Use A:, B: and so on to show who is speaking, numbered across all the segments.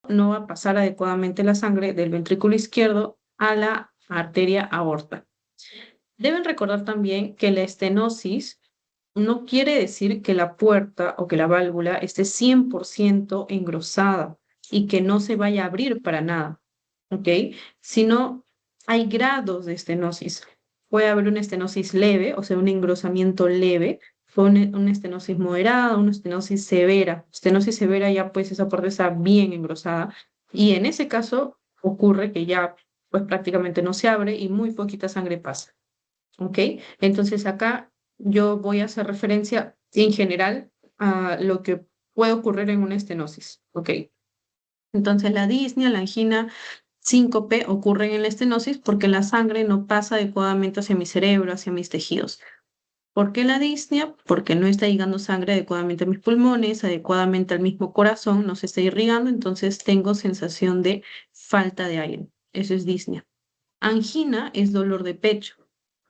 A: no va a pasar adecuadamente la sangre del ventrículo izquierdo a la arteria aorta. Deben recordar también que la estenosis no quiere decir que la puerta o que la válvula esté 100% engrosada y que no se vaya a abrir para nada, ¿ok? Sino hay grados de estenosis. Puede haber una estenosis leve, o sea, un engrosamiento leve, o una estenosis moderada, una estenosis severa. Estenosis severa ya pues esa parte está bien engrosada y en ese caso ocurre que ya pues prácticamente no se abre y muy poquita sangre pasa. ¿Ok? Entonces acá yo voy a hacer referencia en general a lo que puede ocurrir en una estenosis. ¿Ok? Entonces la disnea, la angina, síncope ocurren en la estenosis porque la sangre no pasa adecuadamente hacia mi cerebro, hacia mis tejidos. ¿Por qué la disnea? Porque no está llegando sangre adecuadamente a mis pulmones, adecuadamente al mismo corazón, no se está irrigando, entonces tengo sensación de falta de aire. Eso es disnea. Angina es dolor de pecho.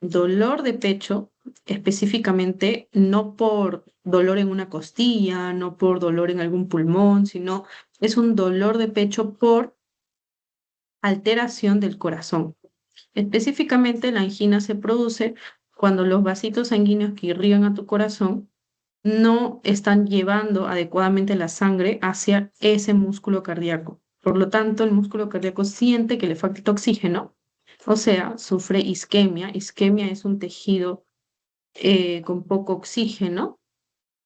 A: Dolor de pecho específicamente no por dolor en una costilla, no por dolor en algún pulmón, sino es un dolor de pecho por alteración del corazón. Específicamente la angina se produce cuando los vasitos sanguíneos que irrigan a tu corazón no están llevando adecuadamente la sangre hacia ese músculo cardíaco. Por lo tanto, el músculo cardíaco siente que le falta oxígeno, o sea, sufre isquemia. Isquemia es un tejido con poco oxígeno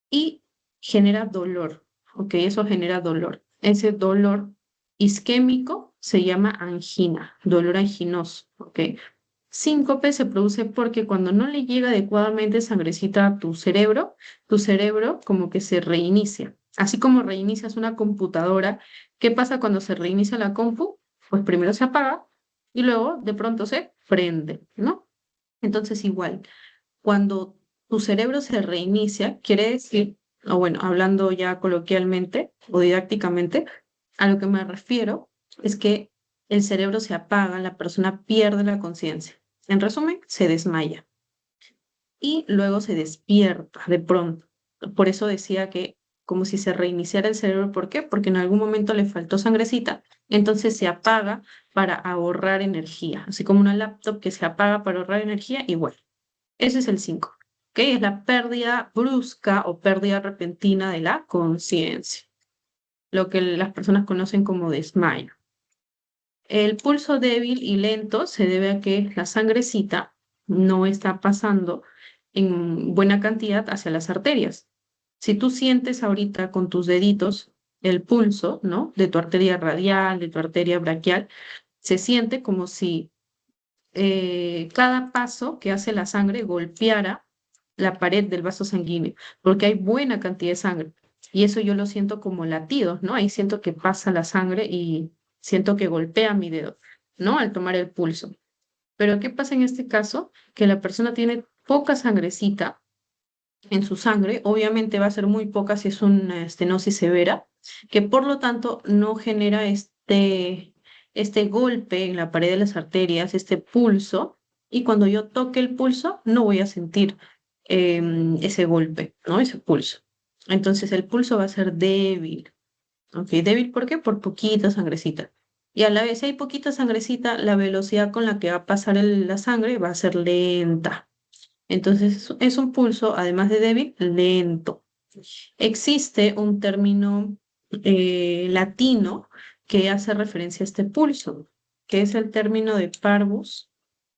A: y genera dolor, ¿ok? Eso genera dolor. Ese dolor isquémico se llama angina, dolor anginoso, ¿ok? Síncope se produce porque cuando no le llega adecuadamente sangrecita a tu cerebro como que se reinicia. Así como reinicias una computadora, ¿qué pasa cuando se reinicia la compu? Pues primero se apaga y luego de pronto se prende, ¿no? Entonces igual, cuando tu cerebro se reinicia, quiere decir, o bueno, hablando ya coloquialmente o didácticamente, a lo que me refiero es que el cerebro se apaga, la persona pierde la conciencia. En resumen, se desmaya y luego se despierta de pronto. Por eso decía que como si se reiniciara el cerebro, ¿por qué? Porque en algún momento le faltó sangrecita, entonces se apaga para ahorrar energía, así como una laptop que se apaga para ahorrar energía, igual. Ese es el 5, que es la pérdida brusca o pérdida repentina de la conciencia, lo que las personas conocen como desmayo. El pulso débil y lento se debe a que la sangrecita no está pasando en buena cantidad hacia las arterias. Si tú sientes ahorita con tus deditos el pulso, ¿no? De tu arteria radial, de tu arteria braquial, se siente como si cada paso que hace la sangre golpeara la pared del vaso sanguíneo, porque hay buena cantidad de sangre. Y eso yo lo siento como latidos, ¿no? Ahí siento que pasa la sangre y siento que golpea mi dedo, ¿no? Al tomar el pulso. Pero ¿qué pasa en este caso? Que la persona tiene poca sangrecita en su sangre, obviamente va a ser muy poca si es una estenosis severa, que por lo tanto no genera este golpe en la pared de las arterias, este pulso, y cuando yo toque el pulso no voy a sentir ese golpe, ¿no? Ese pulso. Entonces el pulso va a ser débil, ¿ok? Débil, ¿por qué? Por poquita sangrecita. Y a la vez, si hay poquita sangrecita, la velocidad con la que va a pasar la sangre va a ser lenta. Entonces es un pulso, además de débil, lento. Existe un término latino que hace referencia a este pulso, que es el término de parvus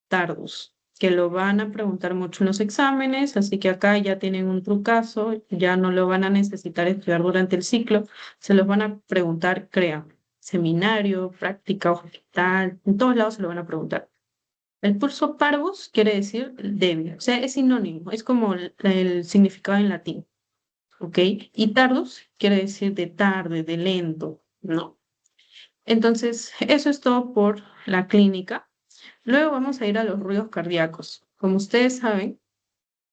A: tardus, que lo van a preguntar mucho en los exámenes, así que acá ya tienen un trucazo, ya no lo van a necesitar estudiar durante el ciclo, se los van a preguntar, crean, seminario, práctica, hospital, en todos lados se lo van a preguntar. El pulso parvus quiere decir débil, o sea, es sinónimo, es como el significado en latín, ¿ok? Y tardus quiere decir de tarde, de lento, ¿no? Entonces, eso es todo por la clínica. Luego vamos a ir a los ruidos cardíacos. Como ustedes saben,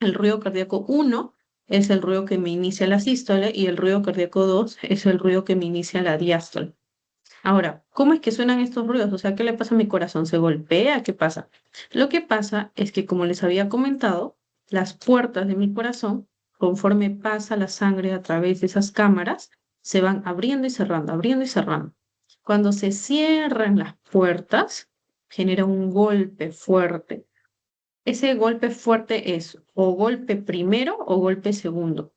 A: el ruido cardíaco uno es el ruido que me inicia la sístole y el ruido cardíaco 2 es el ruido que me inicia la diástole. Ahora, ¿cómo es que suenan estos ruidos? O sea, ¿qué le pasa a mi corazón? ¿Se golpea? ¿Qué pasa? Lo que pasa es que, como les había comentado, las puertas de mi corazón, conforme pasa la sangre a través de esas cámaras, se van abriendo y cerrando, abriendo y cerrando. Cuando se cierran las puertas, genera un golpe fuerte. Ese golpe fuerte es o golpe primero o golpe segundo.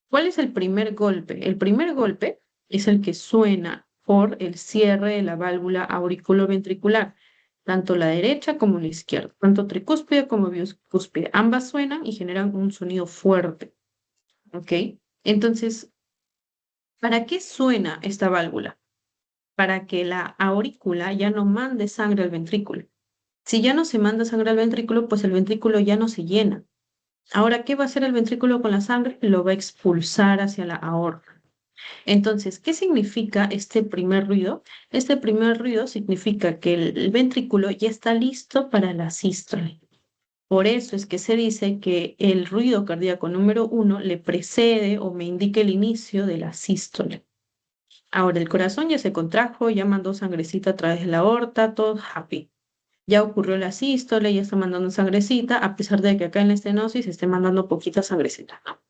A: ¿Cuál es el primer golpe? El primer golpe es el que suena por el cierre de la válvula auriculoventricular, tanto la derecha como la izquierda, tanto tricúspide como bicúspide. Ambas suenan y generan un sonido fuerte. ¿Ok? Entonces, ¿para qué suena esta válvula? Para que la aurícula ya no mande sangre al ventrículo. Si ya no se manda sangre al ventrículo, pues el ventrículo ya no se llena. Ahora, ¿qué va a hacer el ventrículo con la sangre? Lo va a expulsar hacia la aorta. Entonces, ¿qué significa este primer ruido? Este primer ruido significa que el ventrículo ya está listo para la sístole. Por eso es que se dice que el ruido cardíaco número 1 le precede o me indica el inicio de la sístole. Ahora, el corazón ya se contrajo, ya mandó sangrecita a través de la aorta, todo happy. Ya ocurrió la sístole, ya está mandando sangrecita, a pesar de que acá en la estenosis esté mandando poquita sangrecita, ¿no?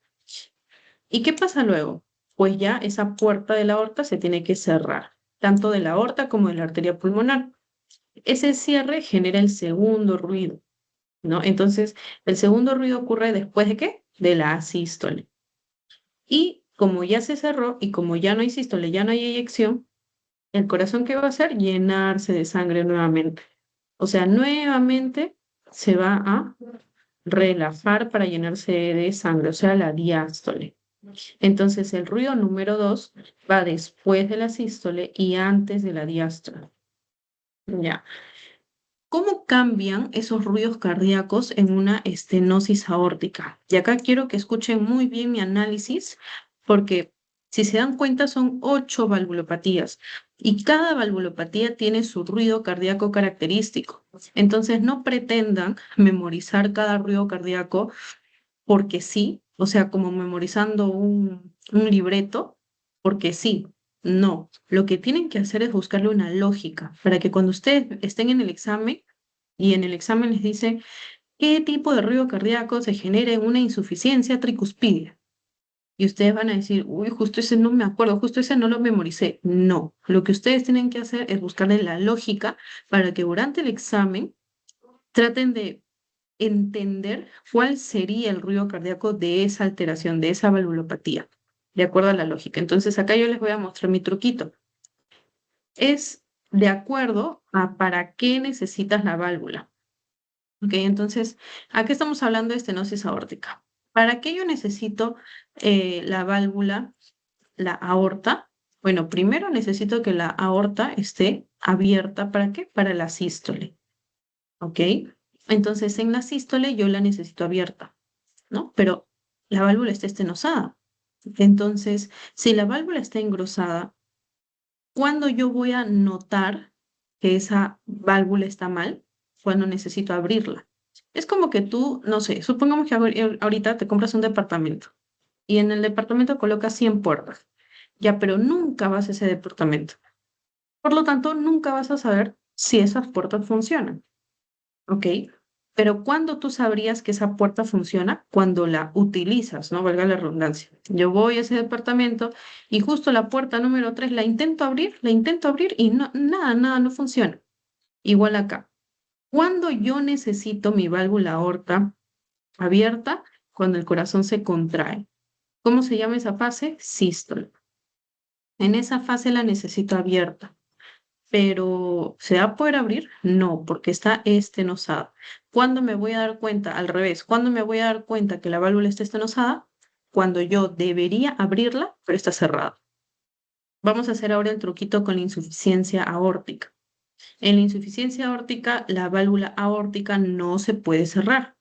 A: ¿Y qué pasa luego? Pues ya esa puerta de la aorta se tiene que cerrar, tanto de la aorta como de la arteria pulmonar. Ese cierre genera el segundo ruido, ¿no? Entonces, el segundo ruido ocurre después de ¿qué? De la asístole. Y como ya se cerró y como ya no hay sístole, ya no hay eyección, el corazón ¿qué va a hacer? Llenarse de sangre nuevamente. O sea, nuevamente se va a relajar para llenarse de sangre, o sea, la diástole. Entonces, el ruido número 2 va después de la sístole y antes de la diástole. Ya. ¿Cómo cambian esos ruidos cardíacos en una estenosis aórtica? Y acá quiero que escuchen muy bien mi análisis, porque si se dan cuenta son 8 valvulopatías y cada valvulopatía tiene su ruido cardíaco característico. Entonces, no pretendan memorizar cada ruido cardíaco porque sí, o sea, como memorizando un libreto, porque sí. No, lo que tienen que hacer es buscarle una lógica para que cuando ustedes estén en el examen y en el examen les dice qué tipo de ruido cardíaco se genera en una insuficiencia tricuspidia. Y ustedes van a decir, uy, justo ese no me acuerdo, justo ese no lo memoricé. No, lo que ustedes tienen que hacer es buscarle la lógica para que durante el examen traten de entender cuál sería el ruido cardíaco de esa alteración, de esa valvulopatía, de acuerdo a la lógica. Entonces, acá yo les voy a mostrar mi truquito. Es de acuerdo a para qué necesitas la válvula. Ok, entonces, aquí estamos hablando de estenosis aórtica. ¿Para qué yo necesito la válvula, la aorta? Bueno, primero necesito que la aorta esté abierta. ¿Para qué? Para la sístole. ¿Ok? Entonces, en la sístole yo la necesito abierta, ¿no? Pero la válvula está estenosada. Entonces, si la válvula está engrosada, ¿cuándo yo voy a notar que esa válvula está mal? Cuando necesito abrirla. Es como que tú, no sé, supongamos que ahorita te compras un departamento y en el departamento colocas 100 puertas. Ya, pero nunca vas a ese departamento. Por lo tanto, nunca vas a saber si esas puertas funcionan. ¿Ok? Pero ¿cuándo tú sabrías que esa puerta funciona? Cuando la utilizas, ¿no? Valga la redundancia. Yo voy a ese departamento y justo la puerta número 3 la intento abrir y no, nada, no funciona. Igual acá. ¿Cuándo yo necesito mi válvula aorta abierta? Cuando el corazón se contrae. ¿Cómo se llama esa fase? Sístole. En esa fase la necesito abierta. Pero ¿se va a poder abrir? No, porque está estenosada. ¿Cuándo me voy a dar cuenta? Al revés, ¿cuándo me voy a dar cuenta que la válvula está estenosada? Cuando yo debería abrirla, pero está cerrada. Vamos a hacer ahora el truquito con la insuficiencia aórtica. En la insuficiencia aórtica, la válvula aórtica no se puede cerrar.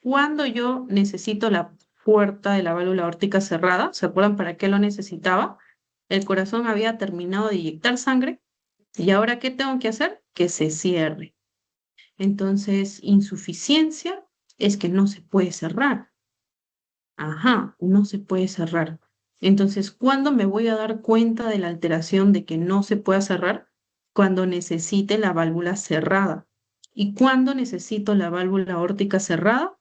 A: Cuando yo necesito la puerta de la válvula aórtica cerrada, ¿se acuerdan para qué lo necesitaba? El corazón había terminado de inyectar sangre. ¿Y ahora qué tengo que hacer? Que se cierre. Entonces, insuficiencia es que no se puede cerrar. Ajá, no se puede cerrar. Entonces, ¿cuándo me voy a dar cuenta de la alteración de que no se pueda cerrar? Cuando necesite la válvula cerrada. ¿Y cuándo necesito la válvula aórtica cerrada?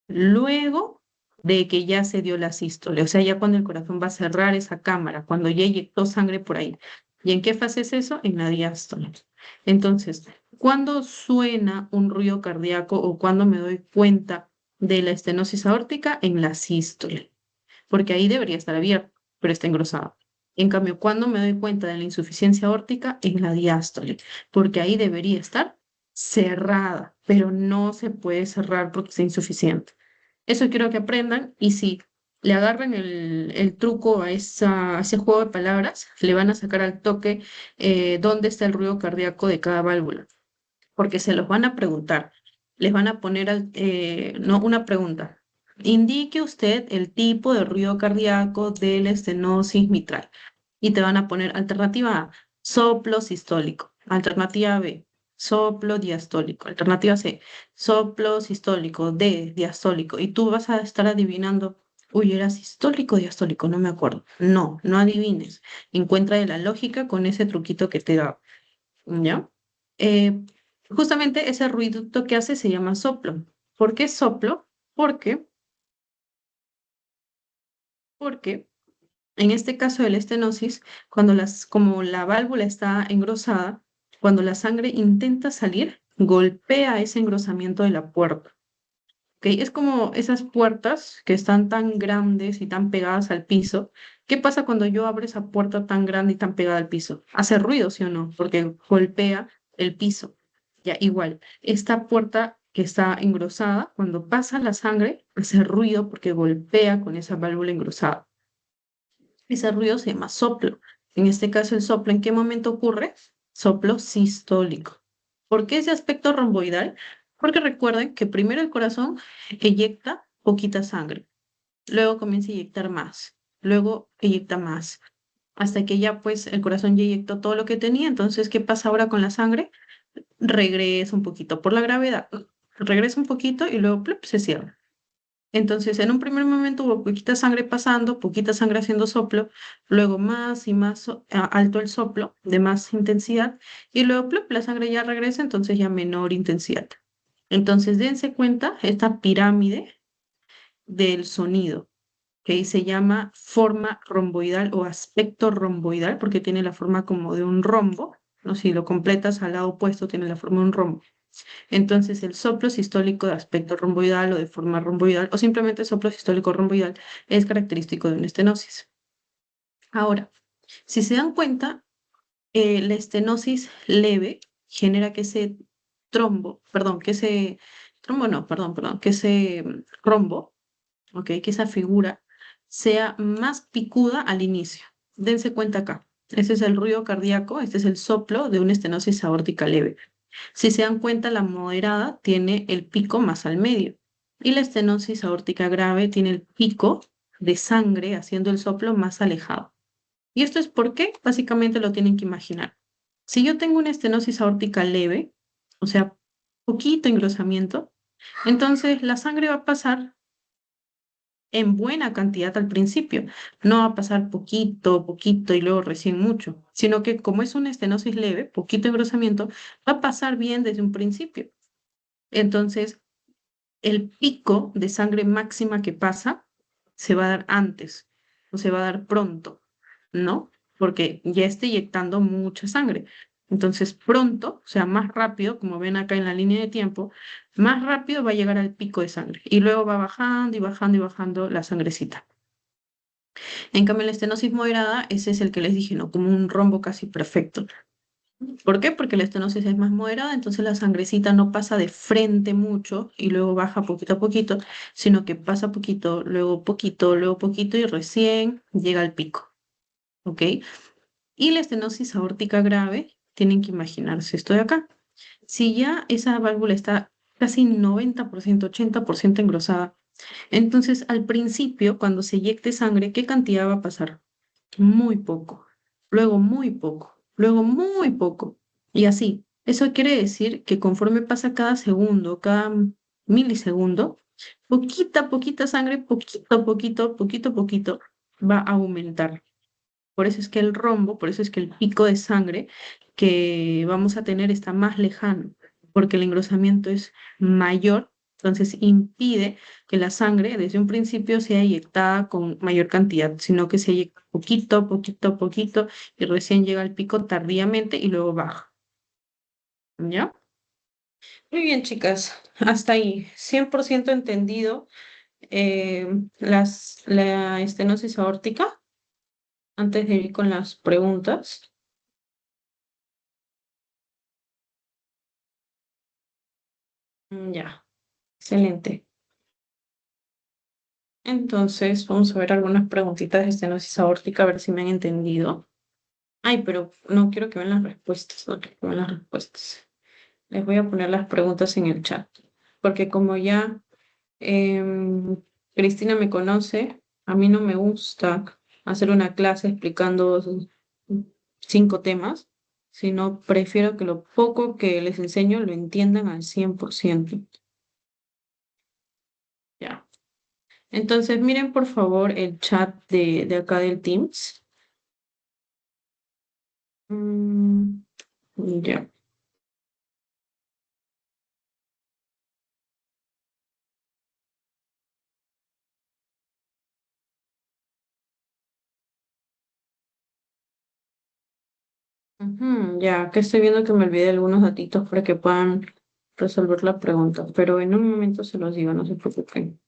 A: Luego de que ya se dio la sístole, o sea, ya cuando el corazón va a cerrar esa cámara, cuando ya inyectó sangre por ahí. ¿Y en qué fase es eso? En la diástole. Entonces, ¿cuándo suena un ruido cardíaco o cuándo me doy cuenta de la estenosis aórtica? En la sístole, porque ahí debería estar abierto, pero está engrosado. En cambio, ¿cuándo me doy cuenta de la insuficiencia aórtica? En la diástole, porque ahí debería estar cerrada, pero no se puede cerrar porque está insuficiente. Eso quiero que aprendan y si le agarran el truco a ese juego de palabras, le van a sacar al toque dónde está el ruido cardíaco de cada válvula, porque se los van a preguntar. Les van a poner no, una pregunta. Indique usted el tipo de ruido cardíaco de la estenosis mitral. Y te van a poner alternativa A, soplo sistólico. Alternativa B, soplo diastólico. Alternativa C, soplo sistólico. D, diastólico. Y tú vas a estar adivinando, uy, ¿era sistólico o diastólico? No me acuerdo. No, no adivines. Encuentra de la lógica con ese truquito que te da. ¿Ya? Eh, Justamente ese ruido que hace se llama soplo. ¿Por qué soplo? Porque, porque en este caso de la estenosis, como la válvula está engrosada, cuando la sangre intenta salir, golpea ese engrosamiento de la puerta. ¿Ok? Es como esas puertas que están tan grandes y tan pegadas al piso. ¿Qué pasa cuando yo abro esa puerta tan grande y tan pegada al piso? Hace ruido, ¿sí o no? Porque golpea el piso. Ya, igual, esta puerta que está engrosada, cuando pasa la sangre, hace ruido porque golpea con esa válvula engrosada. Ese ruido se llama soplo. En este caso, el soplo, ¿en qué momento ocurre? Soplo sistólico. ¿Por qué ese aspecto romboidal? Porque recuerden que primero el corazón eyecta poquita sangre, luego comienza a eyectar más, luego eyecta más, hasta que ya pues el corazón ya eyectó todo lo que tenía. Entonces, ¿qué pasa ahora con la sangre? Regresa un poquito por la gravedad, regresa un poquito y luego plup, se cierra. Entonces, en un primer momento hubo poquita sangre pasando, poquita sangre haciendo soplo, luego más y más alto el soplo, de más intensidad, y luego plup, la sangre ya regresa, entonces ya menor intensidad. Entonces, dense cuenta esta pirámide del sonido, que se llama forma romboidal o aspecto romboidal, porque tiene la forma como de un rombo, ¿no? Si lo completas al lado opuesto, tiene la forma de un rombo. Entonces, el soplo sistólico de aspecto romboidal o de forma romboidal, o simplemente soplo sistólico romboidal, es característico de una estenosis. Ahora, si se dan cuenta, la estenosis leve genera que ese que ese rombo, ¿ok? Que esa figura sea más picuda al inicio. Dense cuenta acá. Ese es el ruido cardíaco, este es el soplo de una estenosis aórtica leve. Si se dan cuenta, la moderada tiene el pico más al medio y la estenosis aórtica grave tiene el pico de sangre haciendo el soplo más alejado. Y esto es porque básicamente lo tienen que imaginar. Si yo tengo una estenosis aórtica leve, o sea, poquito engrosamiento, entonces la sangre va a pasar en buena cantidad al principio. No va a pasar poquito, poquito y luego recién mucho, sino que como es una estenosis leve, poquito engrosamiento, va a pasar bien desde un principio. Entonces, el pico de sangre máxima que pasa se va a dar antes o se va a dar pronto, ¿no? Porque ya está inyectando mucha sangre. Entonces, pronto, o sea, más rápido, como ven acá en la línea de tiempo, más rápido va a llegar al pico de sangre y luego va bajando y bajando y bajando la sangrecita. En cambio, la estenosis moderada, ese es el que les dije, ¿no? Como un rombo casi perfecto. ¿Por qué? Porque la estenosis es más moderada, entonces la sangrecita no pasa de frente mucho y luego baja poquito a poquito, sino que pasa poquito, luego poquito y recién llega al pico, ¿ok? Y la estenosis aórtica grave, tienen que imaginarse esto de acá. Si ya esa válvula está casi 90%, 80% engrosada, entonces al principio, cuando se inyecte sangre, ¿qué cantidad va a pasar? Muy poco, luego muy poco, luego muy poco. Y así, eso quiere decir que conforme pasa cada segundo, cada milisegundo, poquita sangre, poquito, va a aumentar. Por eso es que el rombo, por eso es que el pico de sangre que vamos a tener está más lejano, porque el engrosamiento es mayor Entonces impide que la sangre desde un principio sea inyectada con mayor cantidad, sino que se inyecta poquito, poquito, poquito y recién llega al pico tardíamente y luego baja. ¿Ya? Muy bien, chicas. Hasta ahí. 100% entendido la estenosis aórtica. Antes de ir con las preguntas. Ya, excelente. Entonces, vamos a ver algunas preguntitas de estenosis aórtica, a ver si me han entendido. Ay, pero no quiero que vean las respuestas, no quiero que vean las respuestas. Les voy a poner las preguntas en el chat, porque como ya em, Cristina me conoce, a mí no me gusta hacer una clase explicando 5 temas, sino prefiero que lo poco que les enseño lo entiendan al 100%. Ya. Entonces, miren por favor el chat de acá del Teams. Mm, ya. Ujú, ya, que estoy viendo que me olvidé algunos datitos para que puedan resolver la pregunta, pero en un momento se los digo, no se preocupen.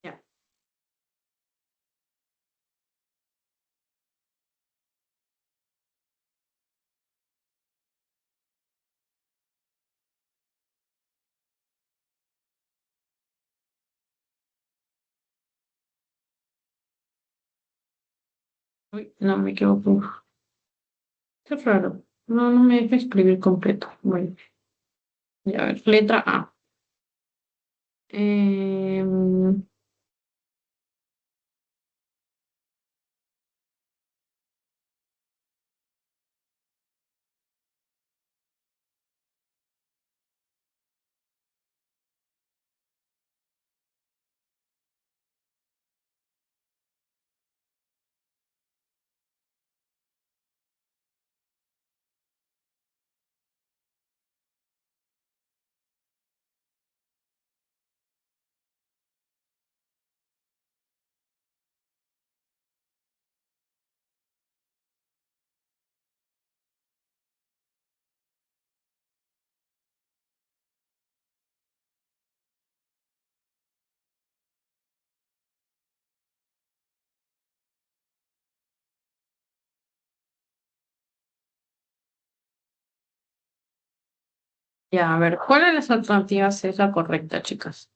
A: Ya. Uy, no me equivoco. Qué raro. No, no me deja escribir completo. Bueno, ya a ver, letra A. Em, ya, a ver, ¿cuál de las alternativas es la correcta, chicas?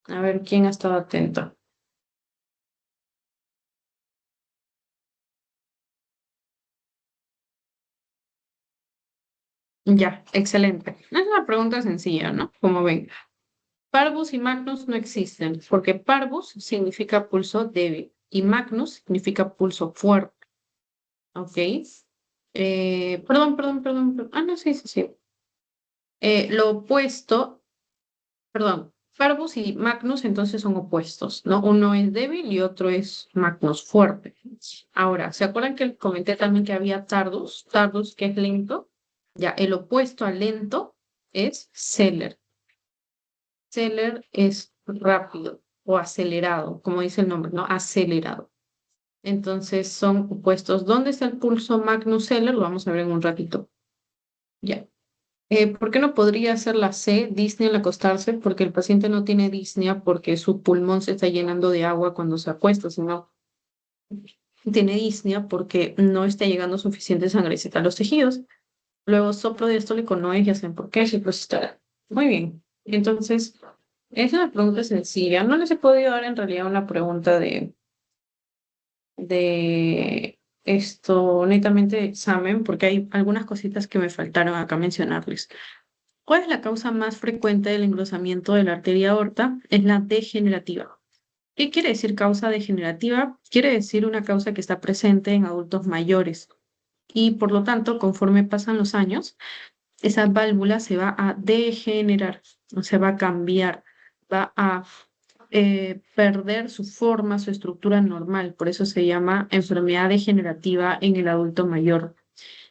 A: A ver, ¿quién ha estado atento? Ya, excelente. Es una pregunta sencilla, ¿no? Como ven. Parvus y Magnus no existen, porque Parvus significa pulso débil y Magnus significa pulso fuerte, ¿ok? Ah, no, sí, sí, sí. Lo opuesto, perdón, Parvus y Magnus entonces son opuestos, ¿no? Uno es débil y otro es Magnus fuerte. Ahora, ¿se acuerdan que comenté también que había Tardus? Tardus que es lento. Ya, el opuesto a lento es Celer. Celer es rápido o acelerado, como dice el nombre, ¿no? Acelerado. Entonces son opuestos. ¿Dónde está el pulso Magnus Celer? Lo vamos a ver en un ratito. Ya. ¿Por qué no podría ser la C, disnea al acostarse? Porque el paciente no tiene disnea porque su pulmón se está llenando de agua cuando se acuesta, sino tiene disnea porque no está llegando suficiente sangrecita a los tejidos. Luego soplo diastólico no es, ya saben por qué, pues está. Muy bien. Entonces, es una pregunta sencilla. No les he podido dar en realidad una pregunta de esto netamente de examen, porque hay algunas cositas que me faltaron acá mencionarles. ¿Cuál es la causa más frecuente del engrosamiento de la arteria aorta? Es la degenerativa. ¿Qué quiere decir causa degenerativa? Quiere decir una causa que está presente en adultos mayores y por lo tanto, conforme pasan los años, esa válvula se va a degenerar, o sea, va a cambiar, va a perder su forma, su estructura normal. Por eso se llama enfermedad degenerativa en el adulto mayor.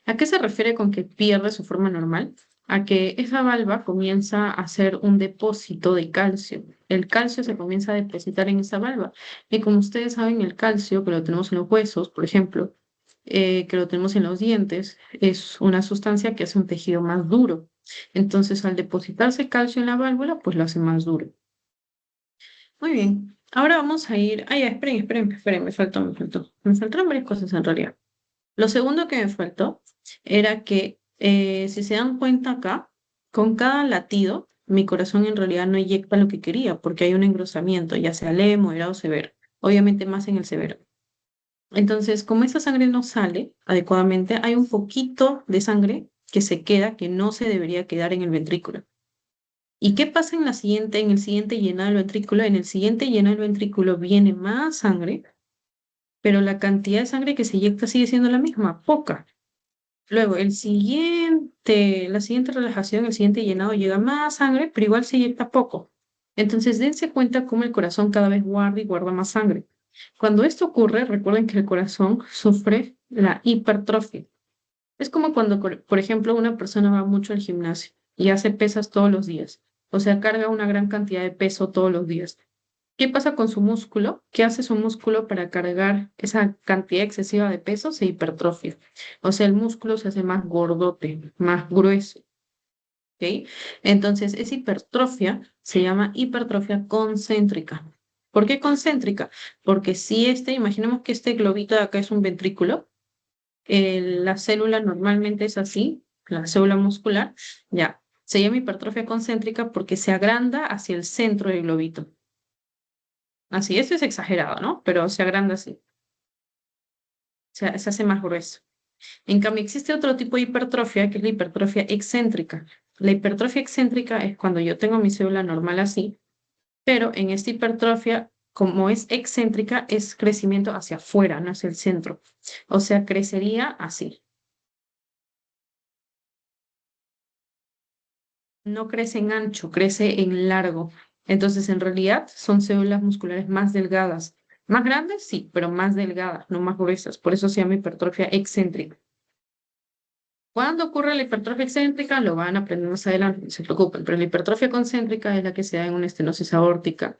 A: ¿A qué se refiere con que pierde su forma normal? A que esa valva comienza a ser un depósito de calcio. El calcio se comienza a depositar en esa valva. Y como ustedes saben, el calcio, que lo tenemos en los huesos, por ejemplo, que lo tenemos en los dientes, es una sustancia que hace un tejido más duro. Entonces, al depositarse calcio en la válvula, pues lo hace más duro. Muy bien. Ahora vamos a ir. Ah, ya, esperen, me faltaron varias cosas en realidad. Lo segundo que me faltó era que, si se dan cuenta acá, con cada latido, mi corazón en realidad no eyecta lo que quería, porque hay un engrosamiento, ya sea leve, moderado o severo. Obviamente más en el severo. Entonces, como esa sangre no sale adecuadamente, hay un poquito de sangre que se queda, que no se debería quedar en el ventrículo. ¿Y qué pasa en el siguiente llenado del ventrículo? En el siguiente llenado del ventrículo viene más sangre, pero la cantidad de sangre que se eyecta sigue siendo la misma, poca. Luego, la siguiente relajación, el siguiente llenado llega más sangre, pero igual se inyecta poco. Entonces, dense cuenta cómo el corazón cada vez guarda y guarda más sangre. Cuando esto ocurre, recuerden que el corazón sufre la hipertrofia. Es como cuando, por ejemplo, una persona va mucho al gimnasio y hace pesas todos los días. O sea, carga una gran cantidad de peso todos los días. ¿Qué pasa con su músculo? ¿Qué hace su músculo para cargar esa cantidad excesiva de peso? Se hipertrofia. O sea, el músculo se hace más gordote, más grueso. ¿Ok? Entonces, esa hipertrofia se llama hipertrofia concéntrica. ¿Por qué concéntrica? Porque si imaginemos que este globito de acá es un ventrículo, la célula normalmente es así, la célula muscular, ya, se llama hipertrofia concéntrica porque se agranda hacia el centro del globito. Así, esto es exagerado, ¿no? Pero se agranda así, se hace más grueso. En cambio, existe otro tipo de hipertrofia, que es la hipertrofia excéntrica. La hipertrofia excéntrica es cuando yo tengo mi célula normal así, pero en esta hipertrofia, como es excéntrica, es crecimiento hacia afuera, no hacia el centro. O sea, crecería así. No crece en ancho, crece en largo. Entonces, en realidad, son células musculares más delgadas. Más grandes, sí, pero más delgadas, no más gruesas. Por eso se llama hipertrofia excéntrica. ¿Cuándo ocurre la hipertrofia excéntrica? Lo van a aprender más adelante, no se preocupen, pero la hipertrofia concéntrica es la que se da en una estenosis aórtica.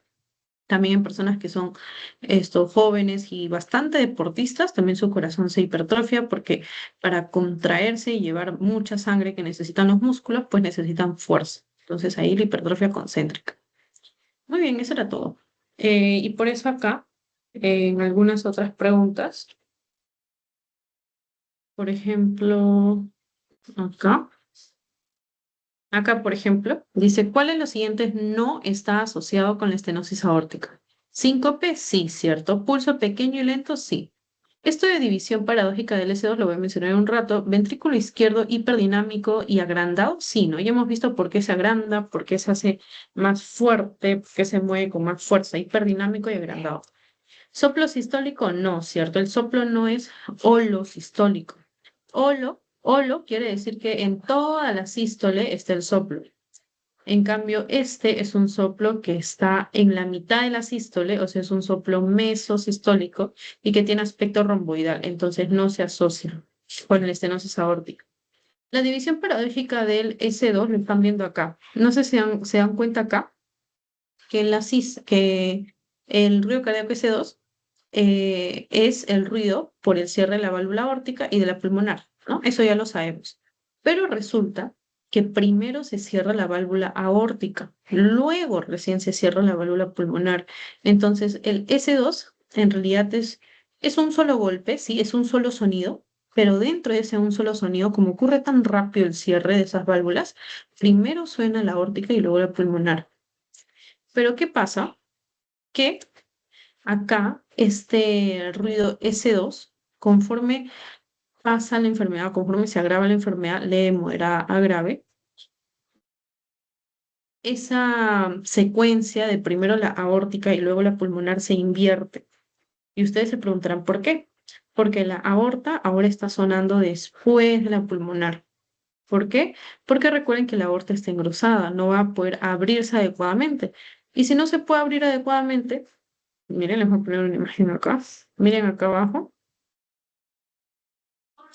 A: También en personas que son jóvenes y bastante deportistas, también su corazón se hipertrofia porque para contraerse y llevar mucha sangre que necesitan los músculos, pues necesitan fuerza. Entonces ahí la hipertrofia concéntrica. Muy bien, eso era todo. Y por eso acá, en algunas otras preguntas, por ejemplo, acá. Acá, por ejemplo, dice, ¿cuál de los siguientes no está asociado con la estenosis aórtica? Síncope, sí, cierto. Pulso pequeño y lento, sí. Esto de división paradójica del S2 lo voy a mencionar en un rato. Ventrículo izquierdo hiperdinamico y agrandado, sí, ¿no? Ya hemos visto por qué se agranda, por qué se hace más fuerte, por qué se mueve con más fuerza, hiperdinamico y agrandado. Soplo sistólico, no, ¿cierto? El soplo no es holosistólico. Holo quiere decir que en toda la sístole está el soplo. En cambio, este es un soplo que está en la mitad de la sístole, o sea, es un soplo mesosistólico y que tiene aspecto romboidal, entonces no se asocia con el estenosis aórtica. La división paradójica del S2 lo están viendo acá. No sé si se dan cuenta acá que, que el ruido cardíaco S2 es el ruido por el cierre de la válvula aórtica y de la pulmonar, ¿no? Eso ya lo sabemos. Pero resulta que primero se cierra la válvula aórtica, luego recién se cierra la válvula pulmonar. Entonces, el S2 en realidad es un solo golpe, sí, es un solo sonido, pero dentro de ese un solo sonido, como ocurre tan rápido el cierre de esas válvulas, primero suena la aórtica y luego la pulmonar. Pero ¿qué pasa? Que acá, este ruido S2 conforme pasa la enfermedad, conforme se agrava la enfermedad leve, moderada a grave, esa secuencia de primero la aórtica y luego la pulmonar se invierte. Y ustedes se preguntarán, ¿por qué? Porque la aorta ahora está sonando después de la pulmonar. ¿Por qué? Porque recuerden que la aorta está engrosada, no va a poder abrirse adecuadamente. Y si no se puede abrir adecuadamente, miren, les voy a poner una imagen acá. Miren acá abajo.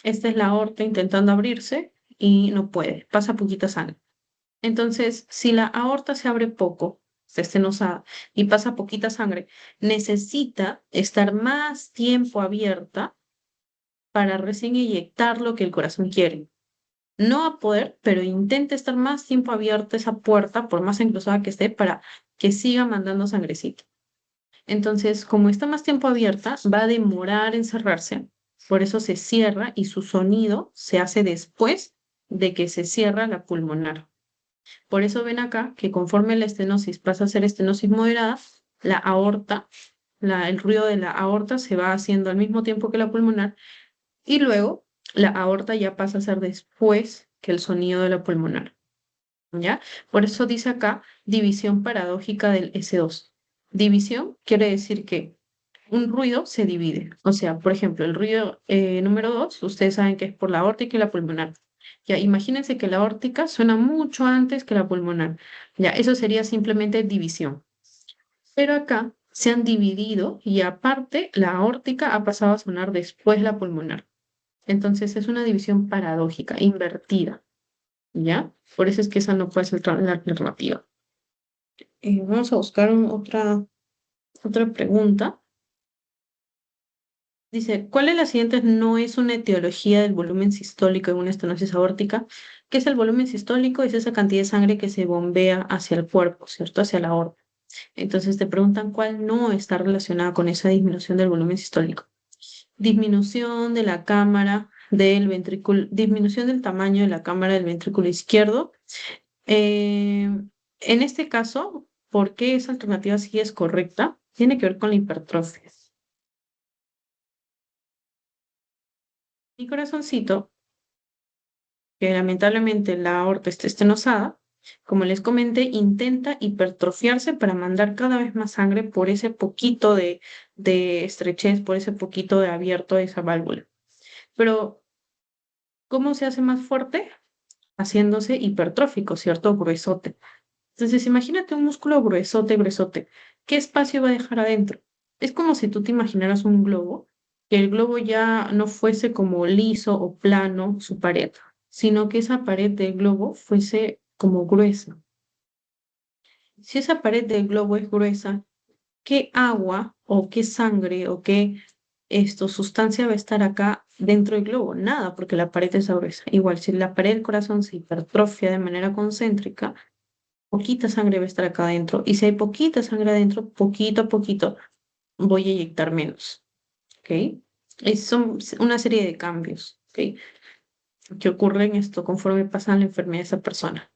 A: Esta es la aorta intentando abrirse y no puede, pasa poquita sangre. Entonces, si la aorta se abre poco, se estenosada y pasa poquita sangre, necesita estar más tiempo abierta para recién inyectar lo que el corazón quiere. No va a poder, pero intenta estar más tiempo abierta esa puerta, por más engrosada que esté, para que siga mandando sangrecita. Entonces, como está más tiempo abierta, va a demorar en cerrarse, por eso se cierra y su sonido se hace después de que se cierra la pulmonar. Por eso ven acá que conforme la estenosis pasa a ser estenosis moderada, la aorta, el ruido de la aorta se va haciendo al mismo tiempo que la pulmonar y luego la aorta ya pasa a ser después que el sonido de la pulmonar. ¿Ya? Por eso dice acá división paradójica del S2. División quiere decir que un ruido se divide. O sea, por ejemplo, el ruido número 2, ustedes saben que es por la aórtica y la pulmonar. Ya, imagínense que la aórtica suena mucho antes que la pulmonar. Ya, eso sería simplemente división. Pero acá se han dividido y aparte la aórtica ha pasado a sonar después la pulmonar. Entonces es una división paradójica, invertida. ¿Ya? Por eso es que esa no puede ser la alternativa. Vamos a buscar otra pregunta. Dice, ¿cuál de las siguientes no es una etiología del volumen sistólico en una estenosis aórtica? ¿Qué es el volumen sistólico? Es esa cantidad de sangre que se bombea hacia el cuerpo, ¿cierto? Hacia la aorta. Entonces te preguntan cuál no está relacionada con esa disminución del volumen sistólico. Disminución de la cámara del ventrículo, disminución del tamaño de la cámara del ventrículo izquierdo. En este caso, ¿por qué esa alternativa sí es correcta? Tiene que ver con la hipertrofia. Mi corazoncito, que lamentablemente la aorta está estenosada, como les comenté, intenta hipertrofiarse para mandar cada vez más sangre por ese poquito de estrechez, por ese poquito de abierto de esa válvula. Pero, ¿cómo se hace más fuerte? Haciéndose hipertrófico, ¿cierto? Gruesote. Entonces, imagínate un músculo gruesote, gruesote. ¿Qué espacio va a dejar adentro? Es como si tú te imaginaras un globo, que el globo ya no fuese como liso o plano su pared, sino que esa pared del globo fuese como gruesa. Si esa pared del globo es gruesa, ¿qué agua o qué sangre o qué sustancia va a estar acá dentro del globo? Nada, porque la pared es gruesa. Igual, si la pared del corazón se hipertrofia de manera concéntrica, poquita sangre va a estar acá adentro. Y si hay poquita sangre adentro, poquito a poquito voy a inyectar menos. ¿Ok? Son una serie de cambios, ¿ok? Que ocurren esto conforme pasa la enfermedad de esa persona.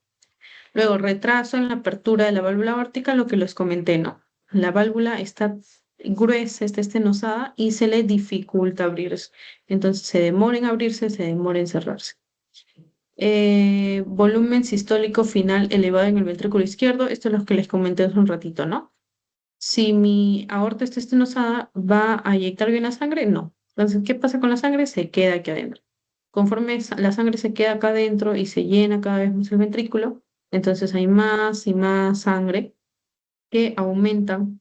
A: Luego, retraso en la apertura de la válvula aórtica, lo que les comenté, ¿no? La válvula está gruesa, está estenosada y se le dificulta abrirse. Entonces, se demora en abrirse, se demora en cerrarse. Volumen sistólico final elevado en el ventrículo izquierdo. Esto es lo que les comenté hace un ratito, ¿no? Si mi aorta está estenosada, ¿va a inyectar bien la sangre? No. Entonces, ¿qué pasa con la sangre? Se queda aquí adentro. Conforme la sangre se queda acá adentro y se llena cada vez más el ventrículo, entonces hay más y más sangre que aumentan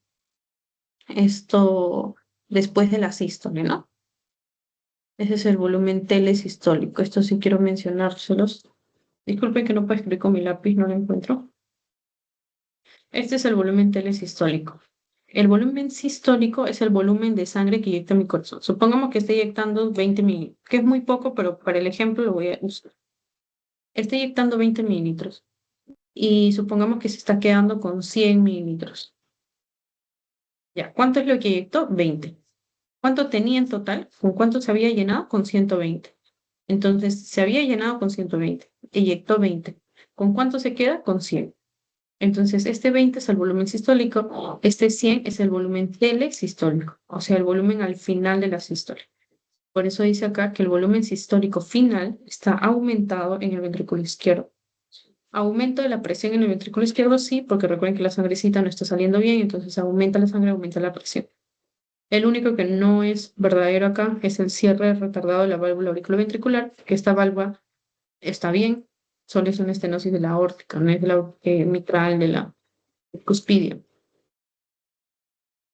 A: esto después de la sístole, ¿no? Ese es el volumen telesistólico. Esto sí quiero mencionárselos. Disculpen que no puedo escribir con mi lápiz, no lo encuentro. Este es el volumen telesistólico. El volumen sistólico es el volumen de sangre que inyecta mi corazón. Supongamos que esté inyectando 20 mililitros, que es muy poco, pero para el ejemplo lo voy a usar. Está inyectando 20 mililitros y supongamos que se está quedando con 100 mililitros. Ya, ¿cuánto es lo que inyectó? 20. ¿Cuánto tenía en total? ¿Con cuánto se había llenado? Con 120. Entonces, se había llenado con 120. Inyectó 20. ¿Con cuánto se queda? Con 100. Entonces, este 20 es el volumen sistólico, este 100 es el volumen telesistólico, o sea, el volumen al final de la sístole. Por eso dice acá que el volumen sistólico final está aumentado en el ventrículo izquierdo. Aumento de la presión en el ventrículo izquierdo, sí, porque recuerden que la sangrecita no está saliendo bien, entonces aumenta la sangre, aumenta la presión. El único que no es verdadero acá es el cierre retardado de la válvula auriculoventricular, que esta válvula está bien, solo es una estenosis de la aórtica, no es de la mitral, de la cuspidia.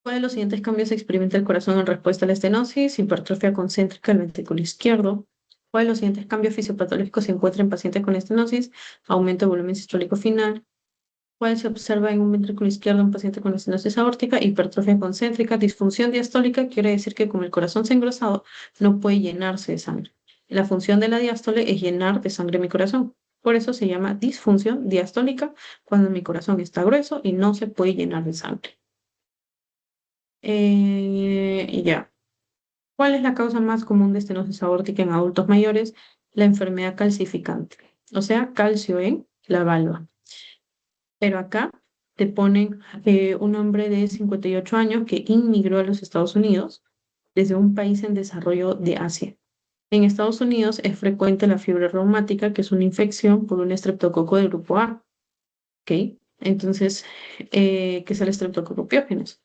A: ¿Cuál de los siguientes cambios experimenta el corazón en respuesta a la estenosis? Hipertrofia concéntrica del ventrículo izquierdo. ¿Cuál de los siguientes cambios fisiopatológicos se encuentra en pacientes con estenosis? Aumento de volumen sistólico final. ¿Cuál se observa en un ventrículo izquierdo en un paciente con estenosis aórtica? Hipertrofia concéntrica, disfunción diastólica, quiere decir que como el corazón se ha engrosado, no puede llenarse de sangre. La función de la diástole es llenar de sangre mi corazón. Por eso se llama disfunción diastólica cuando mi corazón está grueso y no se puede llenar de sangre. Y ya. ¿Cuál es la causa más común de estenosis aórtica en adultos mayores? La enfermedad calcificante, o sea, calcio en la válvula. Pero acá te ponen un hombre de 58 años que inmigró a los Estados Unidos desde un país en desarrollo de Asia. En Estados Unidos es frecuente la fiebre reumática, que es una infección por un estreptococo del grupo A, ¿ok? Entonces, que es el estreptococo piógenes.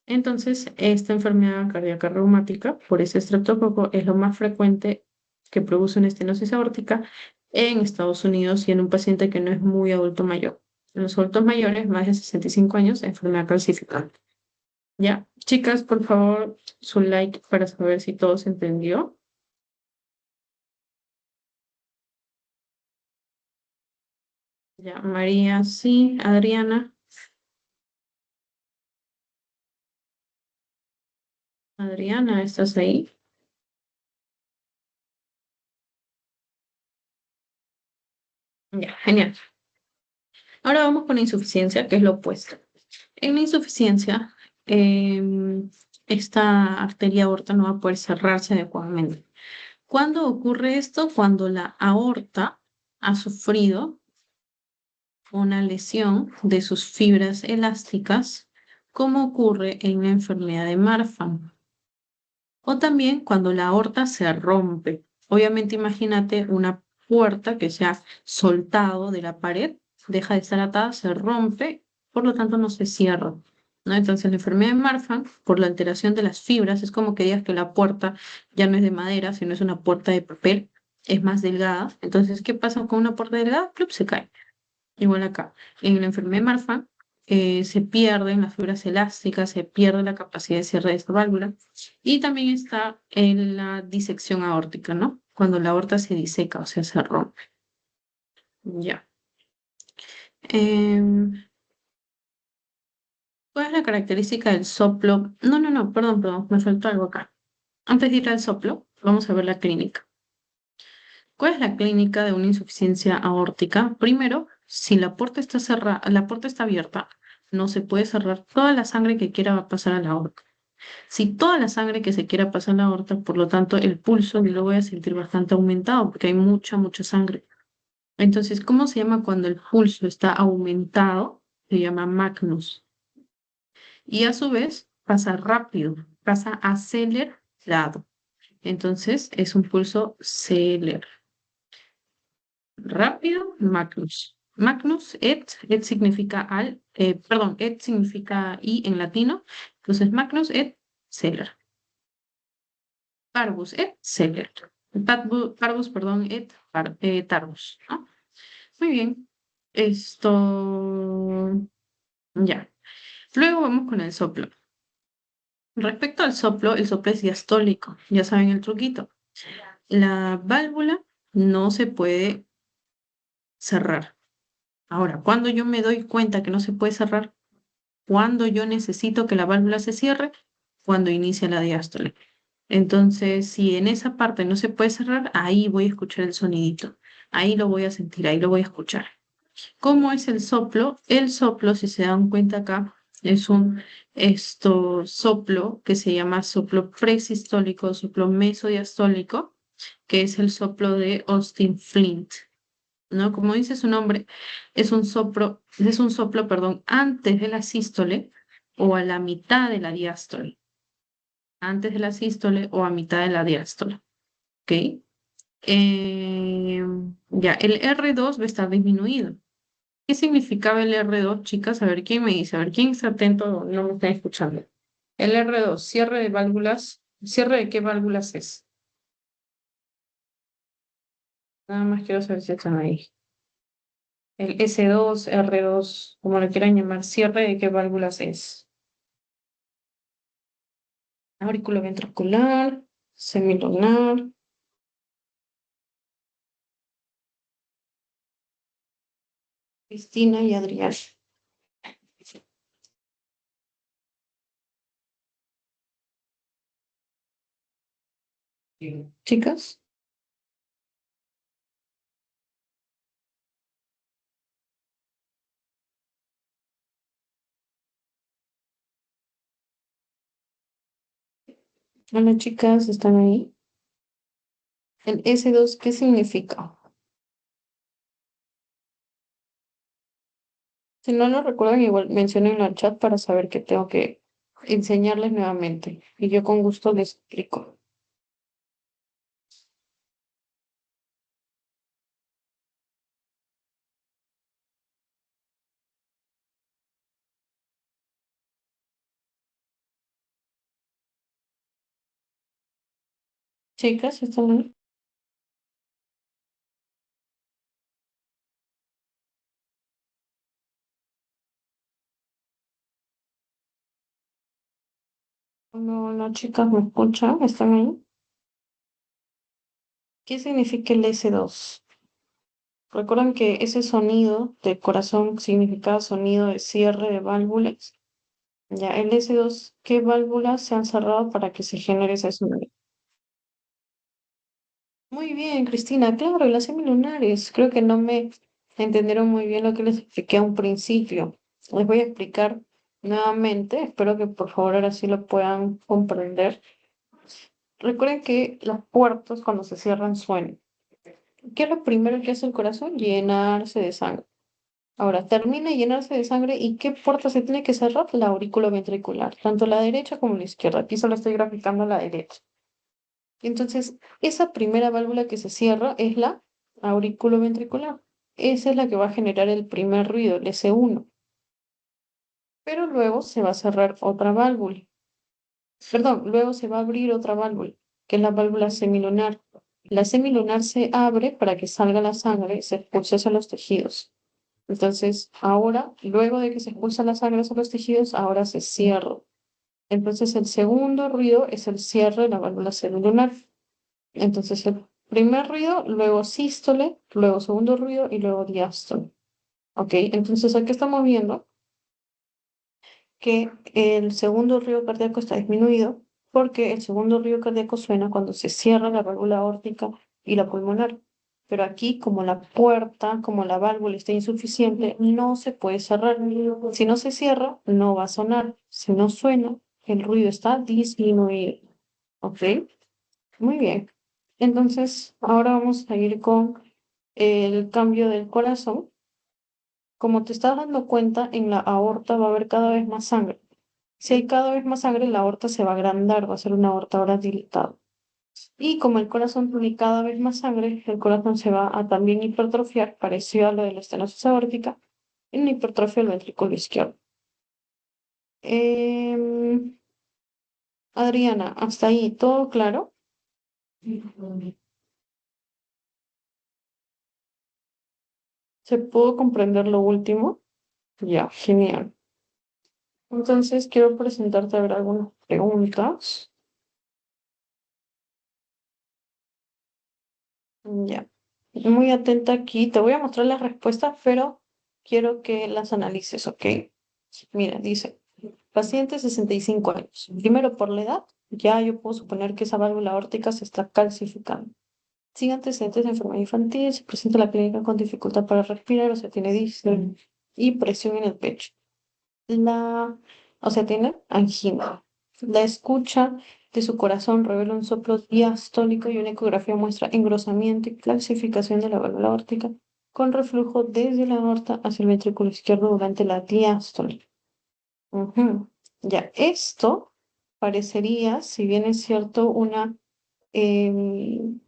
A: Entonces, esta enfermedad cardíaca reumática por ese estreptococo es lo más frecuente que produce una estenosis aórtica en Estados Unidos y en un paciente que no es muy adulto mayor. En los adultos mayores, más de 65 años, enfermedad calcificante. Ya, chicas, por favor, su like para saber si todo se entendió. Ya, María, sí, Adriana, Adriana, ¿estás ahí? Ya, genial. Ahora vamos con la insuficiencia, que es lo opuesto. En la insuficiencia, esta arteria aorta no va a poder cerrarse adecuadamente. ¿Cuándo ocurre esto? Cuando la aorta ha sufrido una lesión de sus fibras elásticas, como ocurre en la enfermedad de Marfan. O también cuando la aorta se rompe. Obviamente imagínate una puerta que se ha soltado de la pared, deja de estar atada, se rompe, por lo tanto no se cierra, ¿no? Entonces la enfermedad de Marfan, por la alteración de las fibras, es como que digas que la puerta ya no es de madera, sino es una puerta de papel, es más delgada. Entonces, ¿qué pasa con una puerta delgada? ¡Plup! Se cae. Igual acá. En la enfermedad de Marfan se pierden las fibras elásticas, se pierde la capacidad de cierre de esta válvula. Y también está en la disección aórtica, ¿no? Cuando la aorta se diseca, o sea, se rompe. Ya. Em, ¿Cuál es la característica del soplo? No, no, no, perdón, me faltó algo acá. Antes de ir al soplo, vamos a ver la clínica. ¿Cuál es la clínica de una insuficiencia aórtica? Primero, si la puerta está cerrada, la puerta está abierta, no se puede cerrar toda la sangre que quiera pasar a la aorta. Si toda la sangre que se quiera pasar a la aorta, por lo tanto, el pulso yo lo voy a sentir bastante aumentado porque hay mucha sangre. Entonces, ¿cómo se llama cuando el pulso está aumentado? Se llama magnus. Y a su vez pasa rápido, pasa acelerado. Entonces, es un pulso celer. Rápido, Magnus. Magnus et significa perdón, et significa y en latino, entonces Magnus et celer. Parvus et celer. Parvus, perdón, et tardus, ¿no? Muy bien. Esto, ya. Luego vamos con el soplo. Respecto al soplo, el soplo es diastólico. Ya saben el truquito. La válvula no se puede cerrar. Ahora, cuando yo me doy cuenta que no se puede cerrar, cuando yo necesito que la válvula se cierre, cuando inicia la diástole. Entonces, si en esa parte no se puede cerrar, ahí voy a escuchar el sonidito. Ahí lo voy a sentir, ahí lo voy a escuchar. ¿Cómo es el soplo? El soplo, si se dan cuenta acá, es un soplo que se llama soplo presistólico, soplo mesodiastólico, que es el soplo de Austin Flint. ¿No? Como dice su nombre, es un soplo, perdón, antes de la sístole o a la mitad de la diástole. Antes de la sístole o a mitad de la diástole. ¿ok? Eh, ya, el R2 va a estar disminuido. ¿Qué significaba el R2, chicas? A ver quién me dice, a ver quién está atento, no me está escuchando. El R2, cierre de válvulas. ¿Cierre de qué válvulas es? Nada más quiero saber si están ahí. El S2, R2, como lo quieran llamar, cierre de qué válvulas es. Auriculoventricular, semilunar. Cristina y Adrián. Chicas, hola chicas, ¿están ahí? El S2, ¿qué significa? Si no lo recuerdan, igual mencionen en el chat para saber que tengo que enseñarles nuevamente. Y yo con gusto les explico. Chicas, ¿están ahí? No, no, chicas, ¿me escuchan? ¿Están ahí? ¿Qué significa el S2? Recuerdan que ese sonido de corazón significa sonido de cierre de válvulas. Ya, el S2, ¿qué válvulas se han cerrado para que se genere ese sonido? Muy bien, Cristina, claro, las semilunares. Creo que no me entendieron muy bien lo que les expliqué a un principio. Les voy a explicar nuevamente. Espero que por favor ahora sí lo puedan comprender. Recuerden que las puertas cuando se cierran suenan. ¿Qué es lo primero que hace el corazón? Llenarse de sangre. Ahora, termina de llenarse de sangre y ¿qué puerta se tiene que cerrar? La aurícula ventricular, tanto la derecha como la izquierda. Aquí solo estoy graficando la derecha. Entonces, esa primera válvula que se cierra es la auriculoventricular. Esa es la que va a generar el primer ruido, el S1. Pero luego se va a cerrar otra válvula. Perdón, luego se va a abrir otra válvula, que es la válvula semilunar. La semilunar se abre para que salga la sangre y se expulse hacia los tejidos. Entonces, ahora, luego de que se expulsa la sangre hacia los tejidos, ahora se cierra. Entonces, el segundo ruido es el cierre de la válvula semilunar. Entonces, el primer ruido, luego sístole, luego segundo ruido y luego diástole. ¿Ok? Entonces, aquí estamos viendo que el segundo ruido cardíaco está disminuido porque el segundo ruido cardíaco suena cuando se cierra la válvula aórtica y la pulmonar. Pero aquí, como la puerta, como la válvula está insuficiente, no se puede cerrar. Si no se cierra, no va a sonar. Si no suena, el ruido está disminuido. ¿Ok? Muy bien. Entonces, ahora vamos a ir con el cambio del corazón. Como te estás dando cuenta, en la aorta va a haber cada vez más sangre. Si hay cada vez más sangre, la aorta se va a agrandar, va a ser una aorta ahora dilatada. Y como el corazón tiene cada vez más sangre, el corazón se va a también hipertrofiar, parecido a lo de la estenosis aórtica, en una hipertrofia del ventrículo izquierdo. Em, Adriana, hasta ahí, ¿todo claro? ¿Se pudo comprender lo último? Ya, genial. Entonces, quiero presentarte a ver algunas preguntas. Ya. Muy atenta aquí. Te voy a mostrar las respuestas, pero quiero que las analices, ¿ok? Mira, dice, paciente 65 años. Primero, por la edad, ya yo puedo suponer que esa válvula aórtica se está calcificando. Sin antecedentes de enfermedad infantil, se presenta la clínica con dificultad para respirar, o sea, tiene disnea y presión en el pecho. O sea, tiene angina. La escucha de su corazón revela un soplo diastólico y una ecografía muestra engrosamiento y calcificación de la válvula aórtica con reflujo desde la aorta hacia el ventrículo izquierdo durante la diástole. Ujú. Ya, esto parecería, si bien es cierto, una em,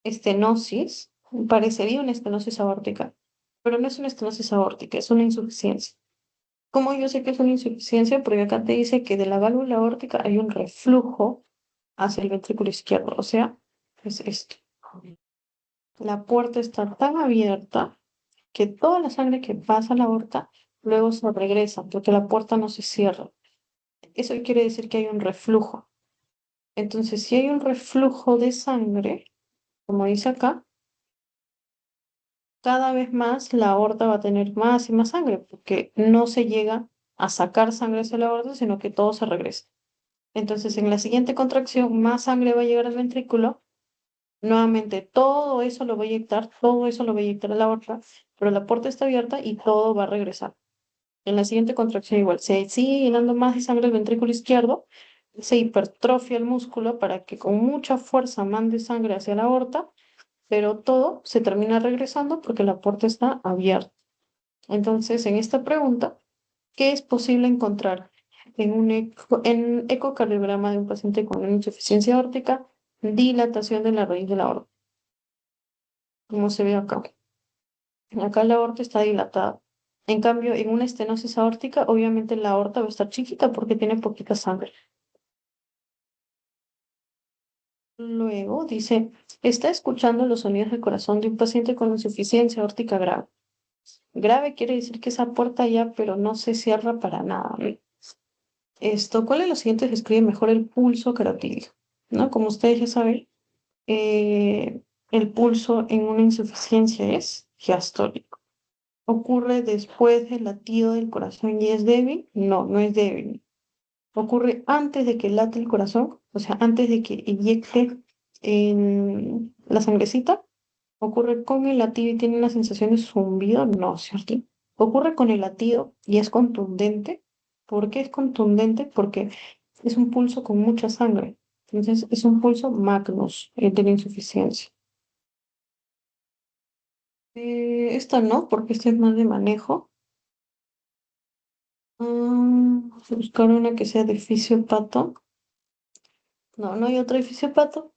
A: estenosis, parecería una estenosis aórtica, pero no es una estenosis aórtica, es una insuficiencia. ¿Cómo yo sé que es una insuficiencia? Porque acá te dice que de la válvula aórtica hay un reflujo hacia el ventrículo izquierdo, o sea, es esto. La puerta está tan abierta que toda la sangre que pasa a la aorta luego se regresa, porque la puerta no se cierra. Eso quiere decir que hay un reflujo. Entonces, si hay un reflujo de sangre, como dice acá, cada vez más la aorta va a tener más y más sangre, porque no se llega a sacar sangre hacia la aorta, sino que todo se regresa. Entonces, en la siguiente contracción, más sangre va a llegar al ventrículo. Nuevamente, todo eso lo va a inyectar, todo eso lo va a inyectar a la aorta, pero la puerta está abierta y todo va a regresar. En la siguiente contracción igual, se sigue llenando más de sangre el ventrículo izquierdo, se hipertrofia el músculo para que con mucha fuerza mande sangre hacia la aorta, pero todo se termina regresando porque la puerta está abierta. Entonces, en esta pregunta, ¿qué es posible encontrar en ecocardiograma de un paciente con una insuficiencia aórtica? Dilatación de la raíz de la aorta, como se ve acá. Acá la aorta está dilatada. En cambio, en una estenosis aórtica, obviamente la aorta va a estar chiquita porque tiene poquita sangre. Luego dice, está escuchando los sonidos del corazón de un paciente con insuficiencia aórtica grave. Grave quiere decir que esa puerta ya, pero no se cierra para nada, ¿no? Esto, ¿cuál de los siguientes describe mejor el pulso carotídeo? ¿No? Como ustedes ya saben, el pulso en una insuficiencia es diastólico. ¿Ocurre después del latido del corazón y es débil? No, no es débil. ¿Ocurre antes de que late el corazón? O sea, antes de que inyecte en la sangrecita. ¿Ocurre con el latido y tiene una sensación de zumbido? No, ¿cierto? Ocurre con el latido y es contundente. ¿Por qué es contundente? Porque es un pulso con mucha sangre. Entonces, es un pulso magnus de la insuficiencia. Esta no, porque esta es más de manejo. Vamos a buscar una que sea de fisiopato. No, no hay otra de fisiopato.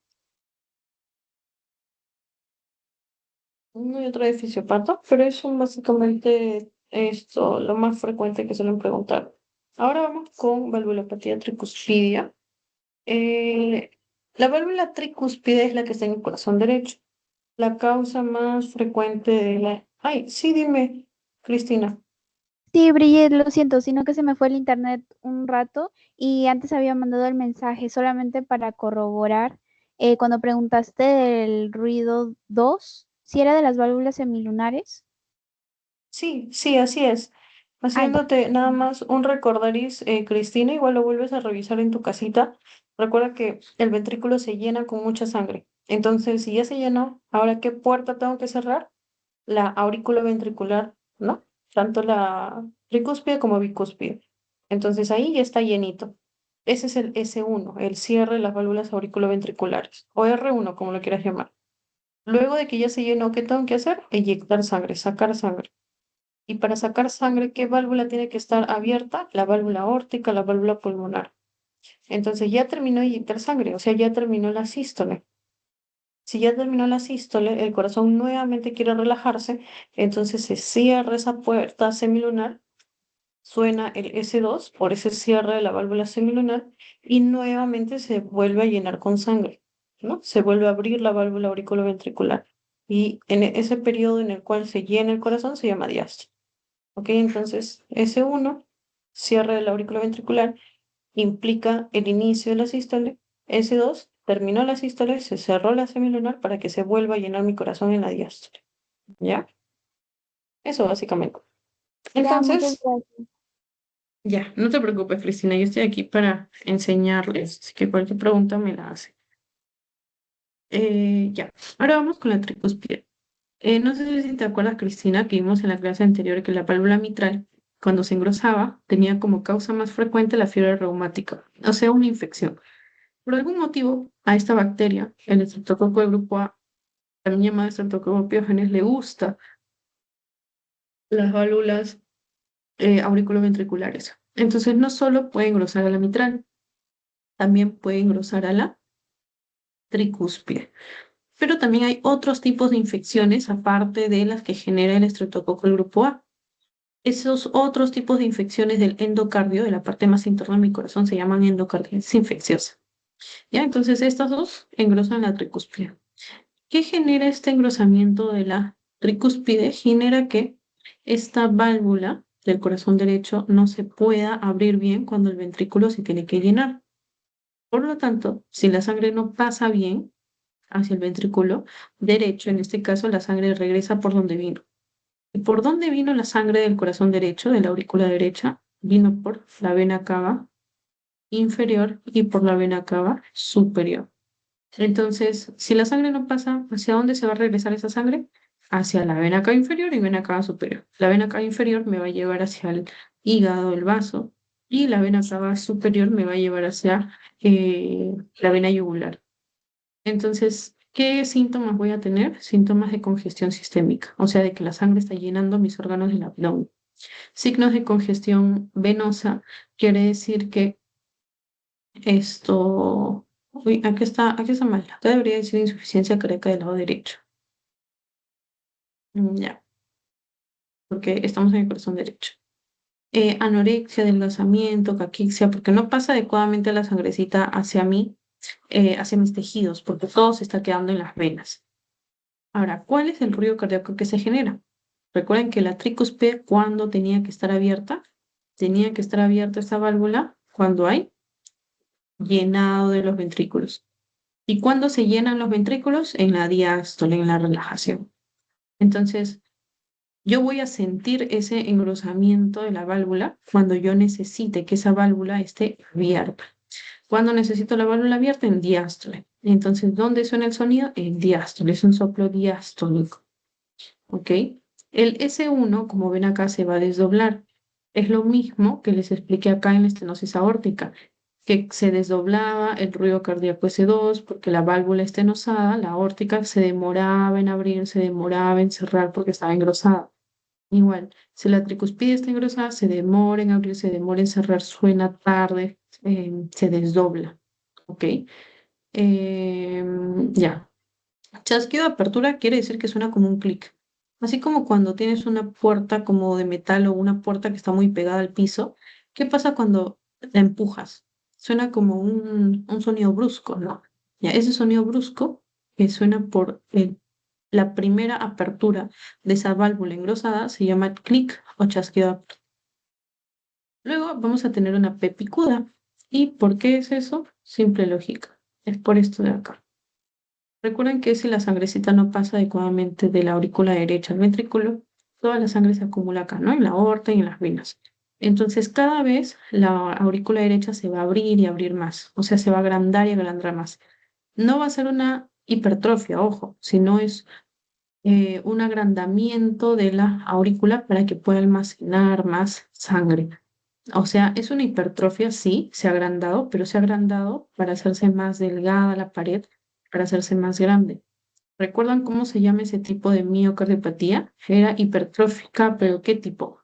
A: No hay otro de fisiopato, pero eso básicamente esto, lo más frecuente que suelen preguntar. Ahora vamos con valvulopatía tricuspidia. Eh, la válvula tricuspide es la que está en el corazón derecho. La causa más frecuente de la... Ay, sí, dime, Cristina.
B: Sí, Brigitte, lo siento, sino que se me fue el internet un rato y antes había mandado el mensaje solamente para corroborar cuando preguntaste del ruido 2, si era de las válvulas semilunares.
A: Sí, sí, así es.
B: Ah, ya.
A: Haciéndote nada más un recordaris, Cristina, igual lo vuelves a revisar en tu casita. Recuerda que el ventrículo se llena con mucha sangre. Entonces, si ya se llenó, ¿ahora qué puerta tengo que cerrar? La auriculoventricular, ¿no? Tanto la tricúspide como bicúspide. Entonces ahí ya está llenito. Ese es el S1, el cierre de las válvulas auriculoventriculares, o R1, como lo quieras llamar. Luego de que ya se llenó, ¿qué tengo que hacer? Eyectar sangre, sacar sangre. Y para sacar sangre, ¿qué válvula tiene que estar abierta? La válvula aórtica, la válvula pulmonar. Entonces ya terminó de inyectar sangre, o sea, ya terminó la sístole. Si ya terminó la sístole, el corazón nuevamente quiere relajarse, entonces se cierra esa puerta semilunar, suena el S2 por ese cierre de la válvula semilunar y nuevamente se vuelve a llenar con sangre, ¿no? Se vuelve a abrir la válvula auriculoventricular y en ese periodo en el cual se llena el corazón se llama diástole. ¿Ok? Entonces, S1, cierre de la aurícula ventricular, implica el inicio de la sístole. S2, terminó la sístole, se cerró la semilunar para que se vuelva a llenar mi corazón en la diástole. ¿Ya? Eso básicamente.
B: Ya, muchas
A: Entonces,
B: gracias.
A: ya, no te preocupes, Cristina, yo estoy aquí para enseñarles, así que cualquier pregunta me la hace. Ya, ahora vamos con la tricuspide. No sé si te acuerdas, Cristina, que vimos en la clase anterior que la válvula mitral, cuando se engrosaba, tenía como causa más frecuente la fiebre reumática, o sea, una infección. Por algún motivo, a esta bacteria, el estreptococo de grupo A, también llamado Streptococcus pyogenes, le gusta las válvulas auriculoventriculares. Entonces, no solo puede engrosar a la mitral, también puede engrosar a la tricúspide. Pero también hay otros tipos de infecciones aparte de las que genera el estreptococo del grupo A. Esos otros tipos de infecciones del endocardio, de la parte más interna de mi corazón, se llaman endocarditis infecciosa. ¿Ya? Entonces, estas dos engrosan la tricúspide. ¿Qué genera este engrosamiento de la tricúspide? Genera que esta válvula del corazón derecho no se pueda abrir bien cuando el ventrículo se tiene que llenar. Por lo tanto, si la sangre no pasa bien hacia el ventrículo derecho, en este caso la sangre regresa por donde vino. ¿Y por dónde vino la sangre del corazón derecho, de la aurícula derecha? Vino por la vena cava inferior y por la vena cava superior. Entonces, si la sangre no pasa, ¿hacia dónde se va a regresar esa sangre? Hacia la vena cava inferior y vena cava superior. La vena cava inferior me va a llevar hacia el hígado, el vaso, y la vena cava superior me va a llevar hacia la vena yugular. Entonces, ¿qué síntomas voy a tener? Síntomas de congestión sistémica, o sea, de que la sangre está llenando mis órganos del abdomen. Signos de congestión venosa quiere decir que esto... Uy, aquí está mal. Acá debería decir insuficiencia cardíaca del lado derecho. Ya, porque estamos en el corazón derecho. Anorexia, adelgazamiento, caquexia, porque no pasa adecuadamente la sangrecita hacia mí, hacia mis tejidos, porque todo se está quedando en las venas. Ahora, ¿cuál es el ruido cardíaco que se genera? Recuerden que la tricúspide, cuando tenía que estar abierta, tenía que estar abierta esta válvula cuando hay llenado de los ventrículos. ¿Y cuándo se llenan los ventrículos? En la diástole, en la relajación. Entonces, yo voy a sentir ese engrosamiento de la válvula cuando yo necesite que esa válvula esté abierta. ¿Cuándo necesito la válvula abierta? En diástole. Entonces, ¿dónde suena el sonido? En diástole, es un soplo diastólico. ¿Ok? El S1, como ven acá, se va a desdoblar. Es lo mismo que les expliqué acá en la estenosis aórtica, que se desdoblaba el ruido cardíaco S2 porque la válvula estenosada, la aórtica, se demoraba en abrir, se demoraba en cerrar porque estaba engrosada. Igual, si la tricuspide está engrosada, se demora en abrir, se demora en cerrar, suena tarde, se desdobla. ¿Ok? Ya. Chasquido de apertura quiere decir que suena como un clic. Así como cuando tienes una puerta como de metal o una puerta que está muy pegada al piso, ¿qué pasa cuando la empujas? Suena como un sonido brusco, ¿no? Ya, ese sonido brusco que suena por la primera apertura de esa válvula engrosada se llama clic o chasquido de apertura. Luego vamos a tener una P picuda. ¿Y por qué es eso? Simple lógica. Es por esto de acá. Recuerden que si la sangrecita no pasa adecuadamente de la aurícula derecha al ventrículo, toda la sangre se acumula acá, ¿no? En la aorta y en las venas. Entonces, cada vez la aurícula derecha se va a abrir y abrir más, o sea, se va a agrandar y agrandar más. No va a ser una hipertrofia, ojo, sino es un agrandamiento de la aurícula para que pueda almacenar más sangre. O sea, es una hipertrofia, sí, se ha agrandado, pero se ha agrandado para hacerse más delgada la pared, para hacerse más grande. ¿Recuerdan cómo se llama ese tipo de miocardiopatía? Era hipertrófica, pero ¿qué tipo?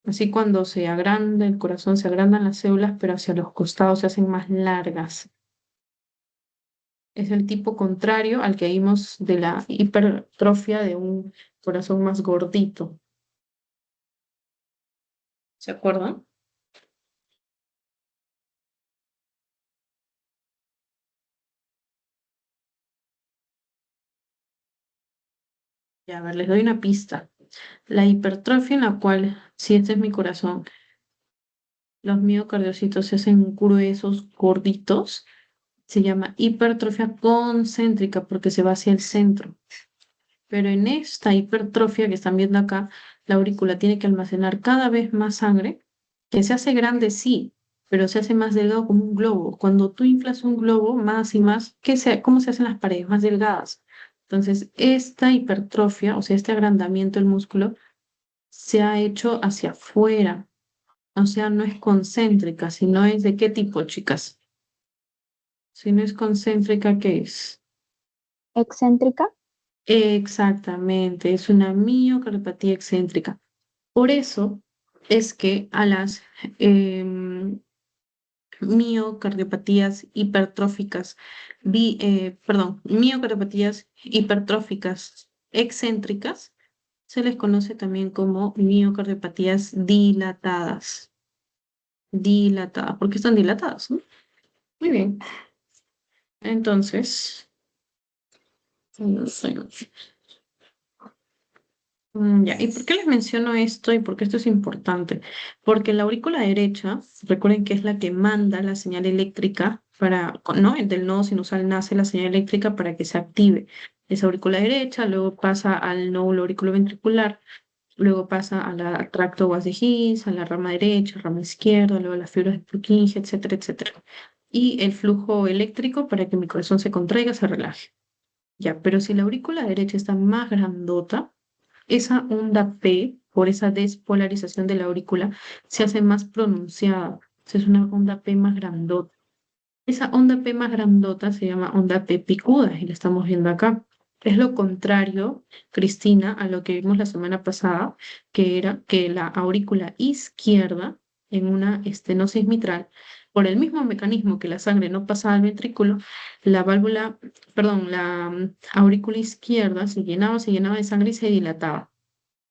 A: Así cuando se agranda el corazón, se agrandan las células, pero hacia los costados se hacen más largas. Es el tipo contrario al que vimos de la hipertrofia de un corazón más gordito. ¿Se acuerdan? Ya, a ver, les doy una pista. La hipertrofia en la cual, si este es mi corazón, los miocardiocitos se hacen gruesos, gorditos, se llama hipertrofia concéntrica porque se va hacia el centro. Pero en esta hipertrofia que están viendo acá, la aurícula tiene que almacenar cada vez más sangre, que se hace grande, sí, pero se hace más delgado como un globo. Cuando tú inflas un globo más y más, ¿cómo se hacen las paredes más delgadas? Entonces, esta hipertrofia, o sea, este agrandamiento del músculo, se ha hecho hacia afuera. O sea, no es concéntrica, sino es de qué tipo, chicas. Si no es concéntrica, ¿qué es?
B: Excéntrica.
A: Exactamente, es una miocardiopatía excéntrica. Por eso es que a las em, miocardiopatías hipertróficas, miocardiopatías hipertróficas excéntricas, se les conoce también como miocardiopatías dilatadas. Dilatadas, porque están dilatadas, ¿no? Muy bien. Entonces, no sé. Ya, ¿y por qué les menciono esto y por qué esto es importante? Porque la aurícula derecha, recuerden que es la que manda la señal eléctrica ¿no? Del nodo sinusal nace la señal eléctrica para que se active esa aurícula derecha, luego pasa al nódulo auriculoventricular, luego pasa al tracto vas de His, a la rama derecha, rama izquierda, luego a las fibras de Purkinje, etcétera, etcétera. Y el flujo eléctrico para que mi corazón se contraiga, se relaje. Ya, pero si la aurícula derecha está más grandota, esa onda P, por esa despolarización de la aurícula, se hace más pronunciada. O sea, es una onda P más grandota. Esa onda P más grandota se llama onda P picuda y la estamos viendo acá. Es lo contrario, Cristina, a lo que vimos la semana pasada, que era que la aurícula izquierda, en una estenosis mitral, por el mismo mecanismo que la sangre no pasaba al ventrículo, la aurícula izquierda se llenaba de sangre y se dilataba.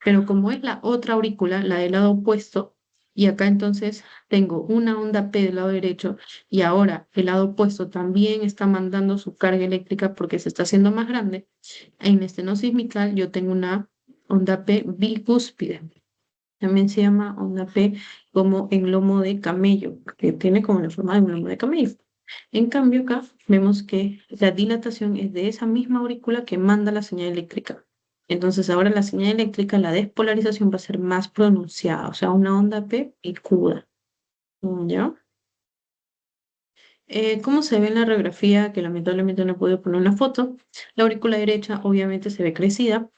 A: Pero como es la otra aurícula, la del lado opuesto, y acá entonces tengo una onda P del lado derecho, y ahora el lado opuesto también está mandando su carga eléctrica porque se está haciendo más grande, en estenosis mitral yo tengo una onda P bicúspide. También se llama onda P como en lomo de camello, que tiene como la forma de un lomo de camello. En cambio, acá vemos que la dilatación es de esa misma aurícula que manda la señal eléctrica. Entonces, ahora la señal eléctrica, la despolarización va a ser más pronunciada, o sea, una onda P picuda. ¿Ya? ¿Cómo se ve en la radiografía? Que lamentablemente no puedo poner una foto. La aurícula derecha obviamente se ve crecida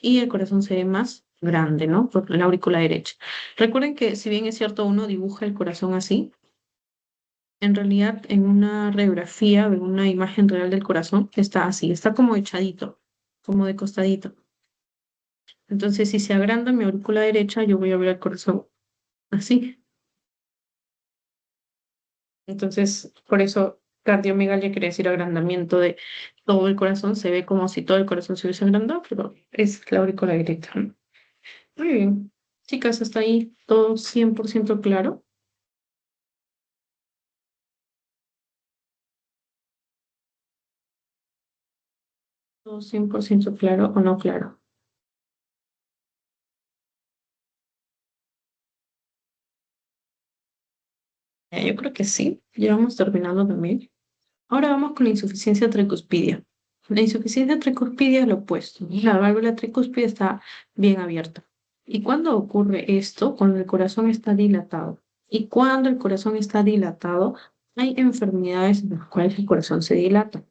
A: y el corazón se ve más grande, ¿no? Por la aurícula derecha. Recuerden que si bien es cierto, uno dibuja el corazón así, en realidad, en una radiografía, en una imagen real del corazón, está así, está como echadito, como de costadito. Entonces, si se agranda mi aurícula derecha, yo voy a ver el corazón así. Entonces, por eso cardiomegalia quiere decir agrandamiento de todo el corazón. Se ve como si todo el corazón se hubiese agrandado, pero es la aurícula derecha, ¿no? Muy bien. Chicas, hasta ahí todo 100% claro. Todo 100% claro o no claro. Yo creo que sí. Ya vamos terminando también. Ahora vamos con la insuficiencia tricuspidia. La insuficiencia tricuspidia es lo opuesto. La válvula tricuspide está bien abierta. ¿Y cuándo ocurre esto? Cuando el corazón está dilatado. Y cuando el corazón está dilatado, hay enfermedades en las cuales el corazón se dilata.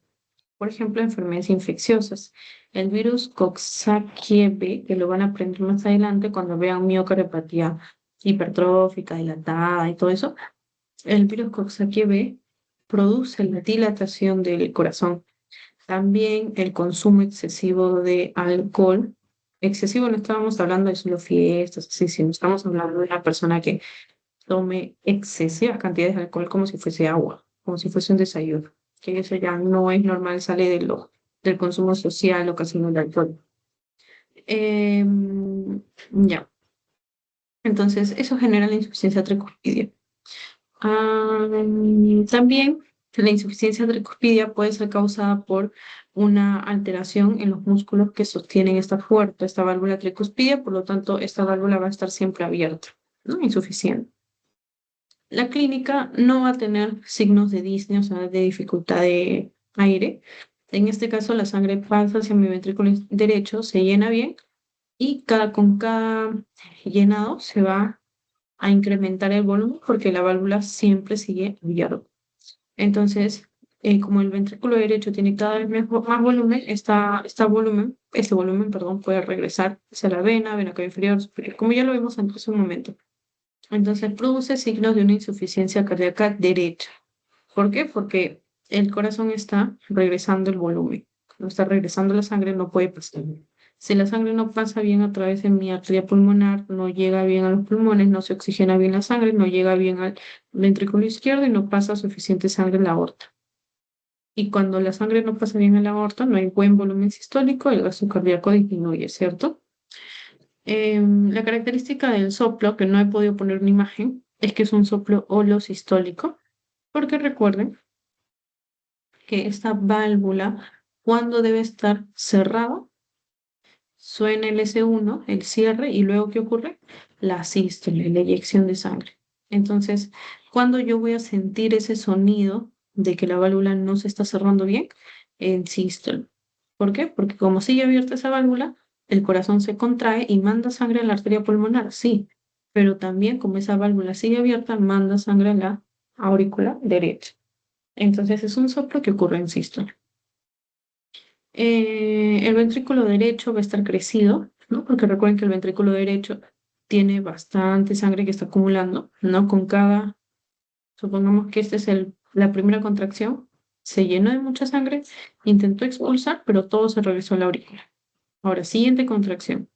A: Por ejemplo, enfermedades infecciosas. El virus Coxsackie-B, que lo van a aprender más adelante cuando vean miocardiopatía hipertrófica, dilatada y todo eso, el virus Coxsackie-B produce la dilatación del corazón. También el consumo excesivo de alcohol. Excesivo no estábamos hablando de solo fiestas, así, sino estamos hablando de una persona que tome excesivas cantidades de alcohol como si fuese agua, como si fuese un desayuno. Que eso ya no es normal, sale del consumo social ocasional de alcohol. Ya, entonces eso genera la insuficiencia tricuspidia. También la insuficiencia tricuspidia puede ser causada por una alteración en los músculos que sostienen esta puerta, esta válvula tricuspidia, por lo tanto, esta válvula va a estar siempre abierta, ¿no? Insuficiente. La clínica no va a tener signos de disnea, o sea, de dificultad de aire. En este caso, la sangre pasa hacia mi ventrículo derecho, se llena bien y con cada llenado se va a incrementar el volumen porque la válvula siempre sigue abierta. Entonces, como el ventrículo derecho tiene cada vez más volumen, este volumen, perdón, puede regresar hacia la vena cava inferior, superior, como ya lo vimos antes un momento. Entonces, produce signos de una insuficiencia cardíaca derecha. ¿Por qué? Porque el corazón está regresando el volumen. Cuando está regresando la sangre, no puede pasar. Si la sangre no pasa bien a través de mi arteria pulmonar, no llega bien a los pulmones, no se oxigena bien la sangre, no llega bien al ventrículo izquierdo y no pasa suficiente sangre en la aorta. Y cuando la sangre no pasa bien en la aorta, no hay buen volumen sistólico, el gasto cardíaco disminuye, ¿cierto? La característica del soplo, que no he podido poner una imagen, es que es un soplo holosistólico, porque recuerden que esta válvula, cuando debe estar cerrada, suena el S1, el cierre, y luego ¿qué ocurre? La sístole, la eyección de sangre. Entonces, cuando yo voy a sentir ese sonido de que la válvula no se está cerrando bien, en sístole. ¿Por qué? Porque como sigue abierta esa válvula, el corazón se contrae y manda sangre a la arteria pulmonar, sí, pero también como esa válvula sigue abierta, manda sangre a la aurícula derecha. Entonces es un soplo que ocurre en sístole. El ventrículo derecho va a estar crecido, ¿no? Porque recuerden que el ventrículo derecho tiene bastante sangre que está acumulando, ¿no? Con cada, supongamos que esta es la primera contracción, se llenó de mucha sangre, intentó expulsar, pero todo se regresó a la aurícula. Ahora, siguiente contracción.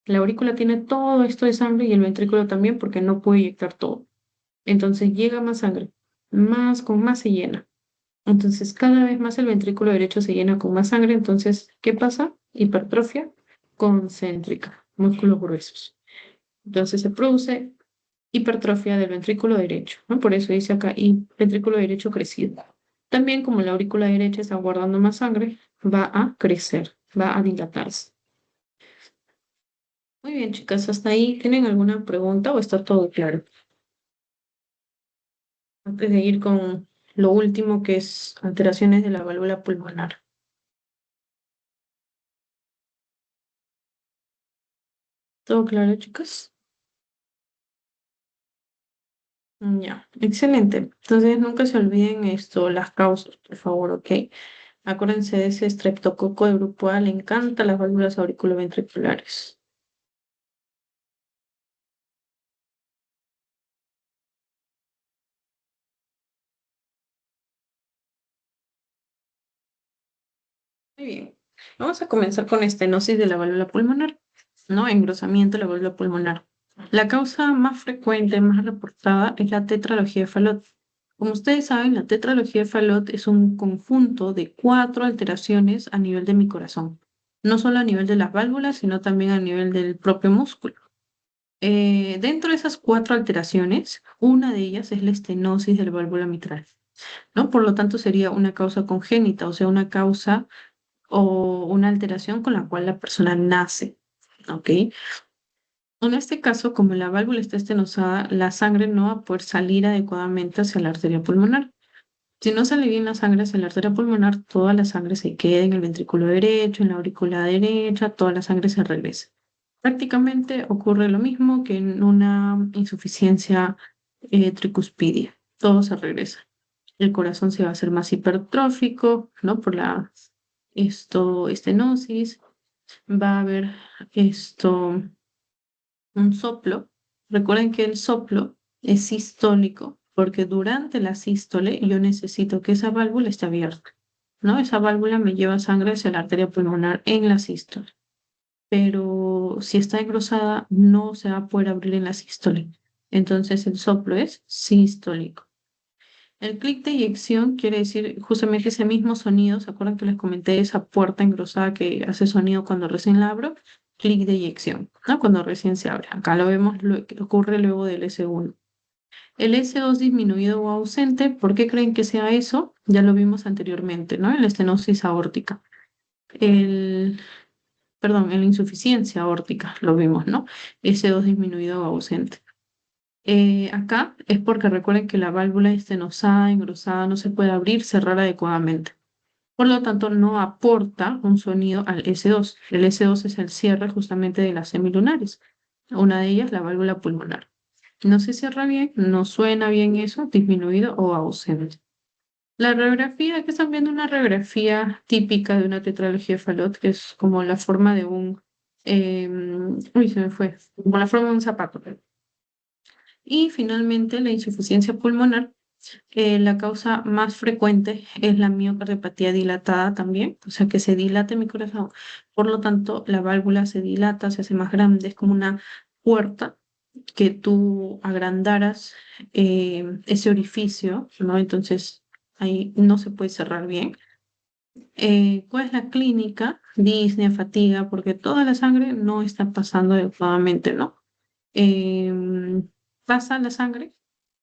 A: La aurícula tiene todo esto de sangre y el ventrículo también porque no puede inyectar todo. Entonces llega más sangre, más con más se llena. Entonces, cada vez más el ventrículo derecho se llena con más sangre. Entonces, ¿qué pasa? Hipertrofia concéntrica, músculos gruesos. Entonces, se produce hipertrofia del ventrículo derecho, ¿no? Por eso dice acá, y ventrículo derecho crecido. También, como la aurícula derecha está guardando más sangre, va a crecer, va a dilatarse. Muy bien, chicas, hasta ahí. ¿Tienen alguna pregunta o está todo claro? Antes de ir con lo último, que es alteraciones de la válvula pulmonar. ¿Todo claro, chicas? Ya, excelente. Entonces, nunca se olviden esto, las causas, por favor, ¿ok? Acuérdense de ese estreptococo de grupo A, le encanta las válvulas auriculoventriculares. Muy bien. Vamos a comenzar con estenosis de la válvula pulmonar, ¿no? Engrosamiento de la válvula pulmonar. La causa más frecuente, más reportada, es la tetralogía de Fallot. Como ustedes saben, la tetralogía de Fallot es un conjunto de 4 alteraciones a nivel de mi corazón. No solo a nivel de las válvulas, sino también a nivel del propio músculo. Dentro de esas 4 alteraciones, una de ellas es la estenosis de la válvula mitral, ¿no? Por lo tanto, sería una causa congénita, o sea, una causa o una alteración con la cual la persona nace, ¿ok? En este caso, como la válvula está estenosada, la sangre no va a poder salir adecuadamente hacia la arteria pulmonar. Si no sale bien la sangre hacia la arteria pulmonar, toda la sangre se queda en el ventrículo derecho, en la aurícula derecha, toda la sangre se regresa. Prácticamente ocurre lo mismo que en una insuficiencia tricuspidia. Todo se regresa. El corazón se va a hacer más hipertrófico, ¿no? Por la estenosis. Va a haber esto, un soplo. Recuerden que el soplo es sistólico porque durante la sístole yo necesito que esa válvula esté abierta, ¿no? Esa válvula me lleva sangre hacia la arteria pulmonar en la sístole, pero si está engrosada no se va a poder abrir en la sístole. Entonces el soplo es sistólico. El clic de eyección quiere decir justamente ese mismo sonido. ¿Se acuerdan que les comenté esa puerta engrosada que hace sonido cuando recién la abro? Clic de eyección, ¿no? Cuando recién se abre. Acá lo vemos lo que ocurre luego del S1. El S2 disminuido o ausente, ¿por qué creen que sea eso? Ya lo vimos anteriormente, ¿no? En la estenosis aórtica. El, perdón, en la insuficiencia aórtica lo vimos, ¿no? S2 disminuido o ausente. Acá es porque recuerden que la válvula estenosada, engrosada, no se puede abrir, cerrar adecuadamente. Por lo tanto, no aporta un sonido al S2. El S2 es el cierre justamente de las semilunares. Una de ellas, la válvula pulmonar. No se cierra bien, no suena bien eso, disminuido o ausente. La radiografía, que están viendo una radiografía típica de una tetralogía de Fallot, que es como la forma de un, uy, se me fue, como la forma de un zapato. Y finalmente la insuficiencia pulmonar, La causa más frecuente es la miocardiopatía dilatada también, o sea que se dilate mi corazón. Por lo tanto, la válvula se dilata, se hace más grande, es como una puerta que tú agrandaras ese orificio, ¿no? Entonces ahí no se puede cerrar bien. ¿Cuál es la clínica? Disnea, fatiga, porque toda la sangre no está pasando adecuadamente, ¿no? em, Pasa la sangre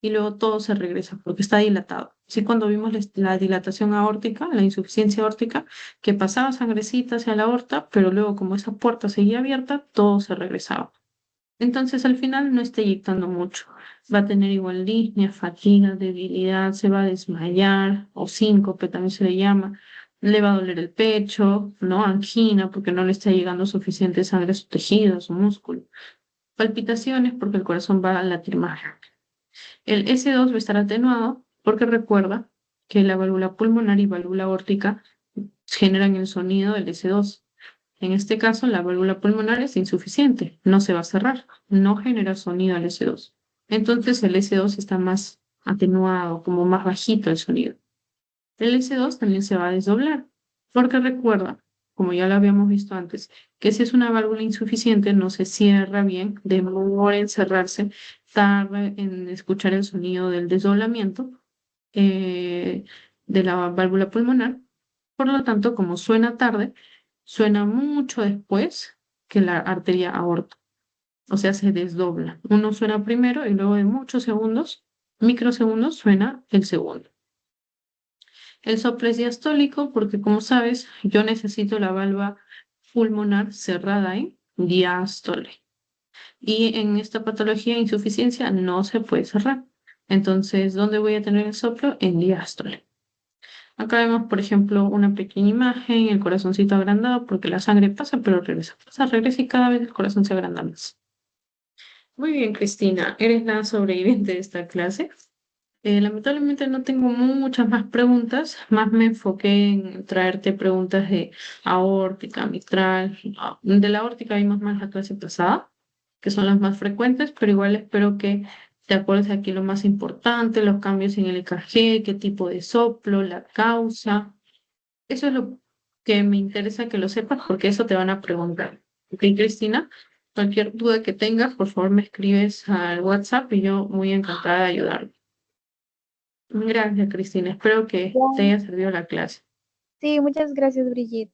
A: y luego todo se regresa porque está dilatado. Así cuando vimos la dilatación aórtica, la insuficiencia aórtica, que pasaba sangrecita hacia la aorta, pero luego como esa puerta seguía abierta, todo se regresaba. Entonces al final no está inyectando mucho. Va a tener igual disnea, fatiga, debilidad, se va a desmayar o síncope también se le llama. Le va a doler el pecho, ¿no? Angina porque no le está llegando suficiente sangre a sus tejidos, a su músculo. Palpitaciones porque el corazón va a latir más rápido. El S2 va a estar atenuado porque recuerda que la válvula pulmonar y válvula aórtica generan el sonido del S2. En este caso, la válvula pulmonar es insuficiente, no se va a cerrar, no genera sonido al S2. Entonces el S2 está más atenuado, como más bajito el sonido. El S2 también se va a desdoblar, porque recuerda, como ya lo habíamos visto antes, que si es una válvula insuficiente no se cierra bien, demora en cerrarse, tarda en escuchar el sonido del desdoblamiento eh, de la válvula pulmonar. Por lo tanto, como suena tarde, suena mucho después que la arteria aorta, o sea, se desdobla. Uno suena primero y luego de muchos segundos, microsegundos, suena el segundo. El soplo es diastólico porque, como sabes, yo necesito la válvula pulmonar cerrada en diástole. Y en esta patología de insuficiencia no se puede cerrar. Entonces, ¿dónde voy a tener el soplo? En diástole. Acá vemos, por ejemplo, una pequeña imagen, el corazoncito agrandado, porque la sangre pasa, pero regresa, pasa, regresa y cada vez el corazón se agranda más. Muy bien, Cristina, eres la sobreviviente de esta clase. Lamentablemente no tengo muchas más preguntas, más me enfoqué en traerte preguntas de aórtica, mitral. De la aórtica vimos más la clase pasada, que son las más frecuentes, pero igual espero que te acuerdes aquí lo más importante, los cambios en el EKG, qué tipo de soplo, la causa. Eso es lo que me interesa que lo sepas porque eso te van a preguntar. Ok, Cristina, cualquier duda que tengas, por favor me escribes al WhatsApp y yo muy encantada de ayudarte. Gracias, Cristina. Espero que te
B: Ya.
A: haya servido la clase.
B: Sí, muchas gracias, Brigitte.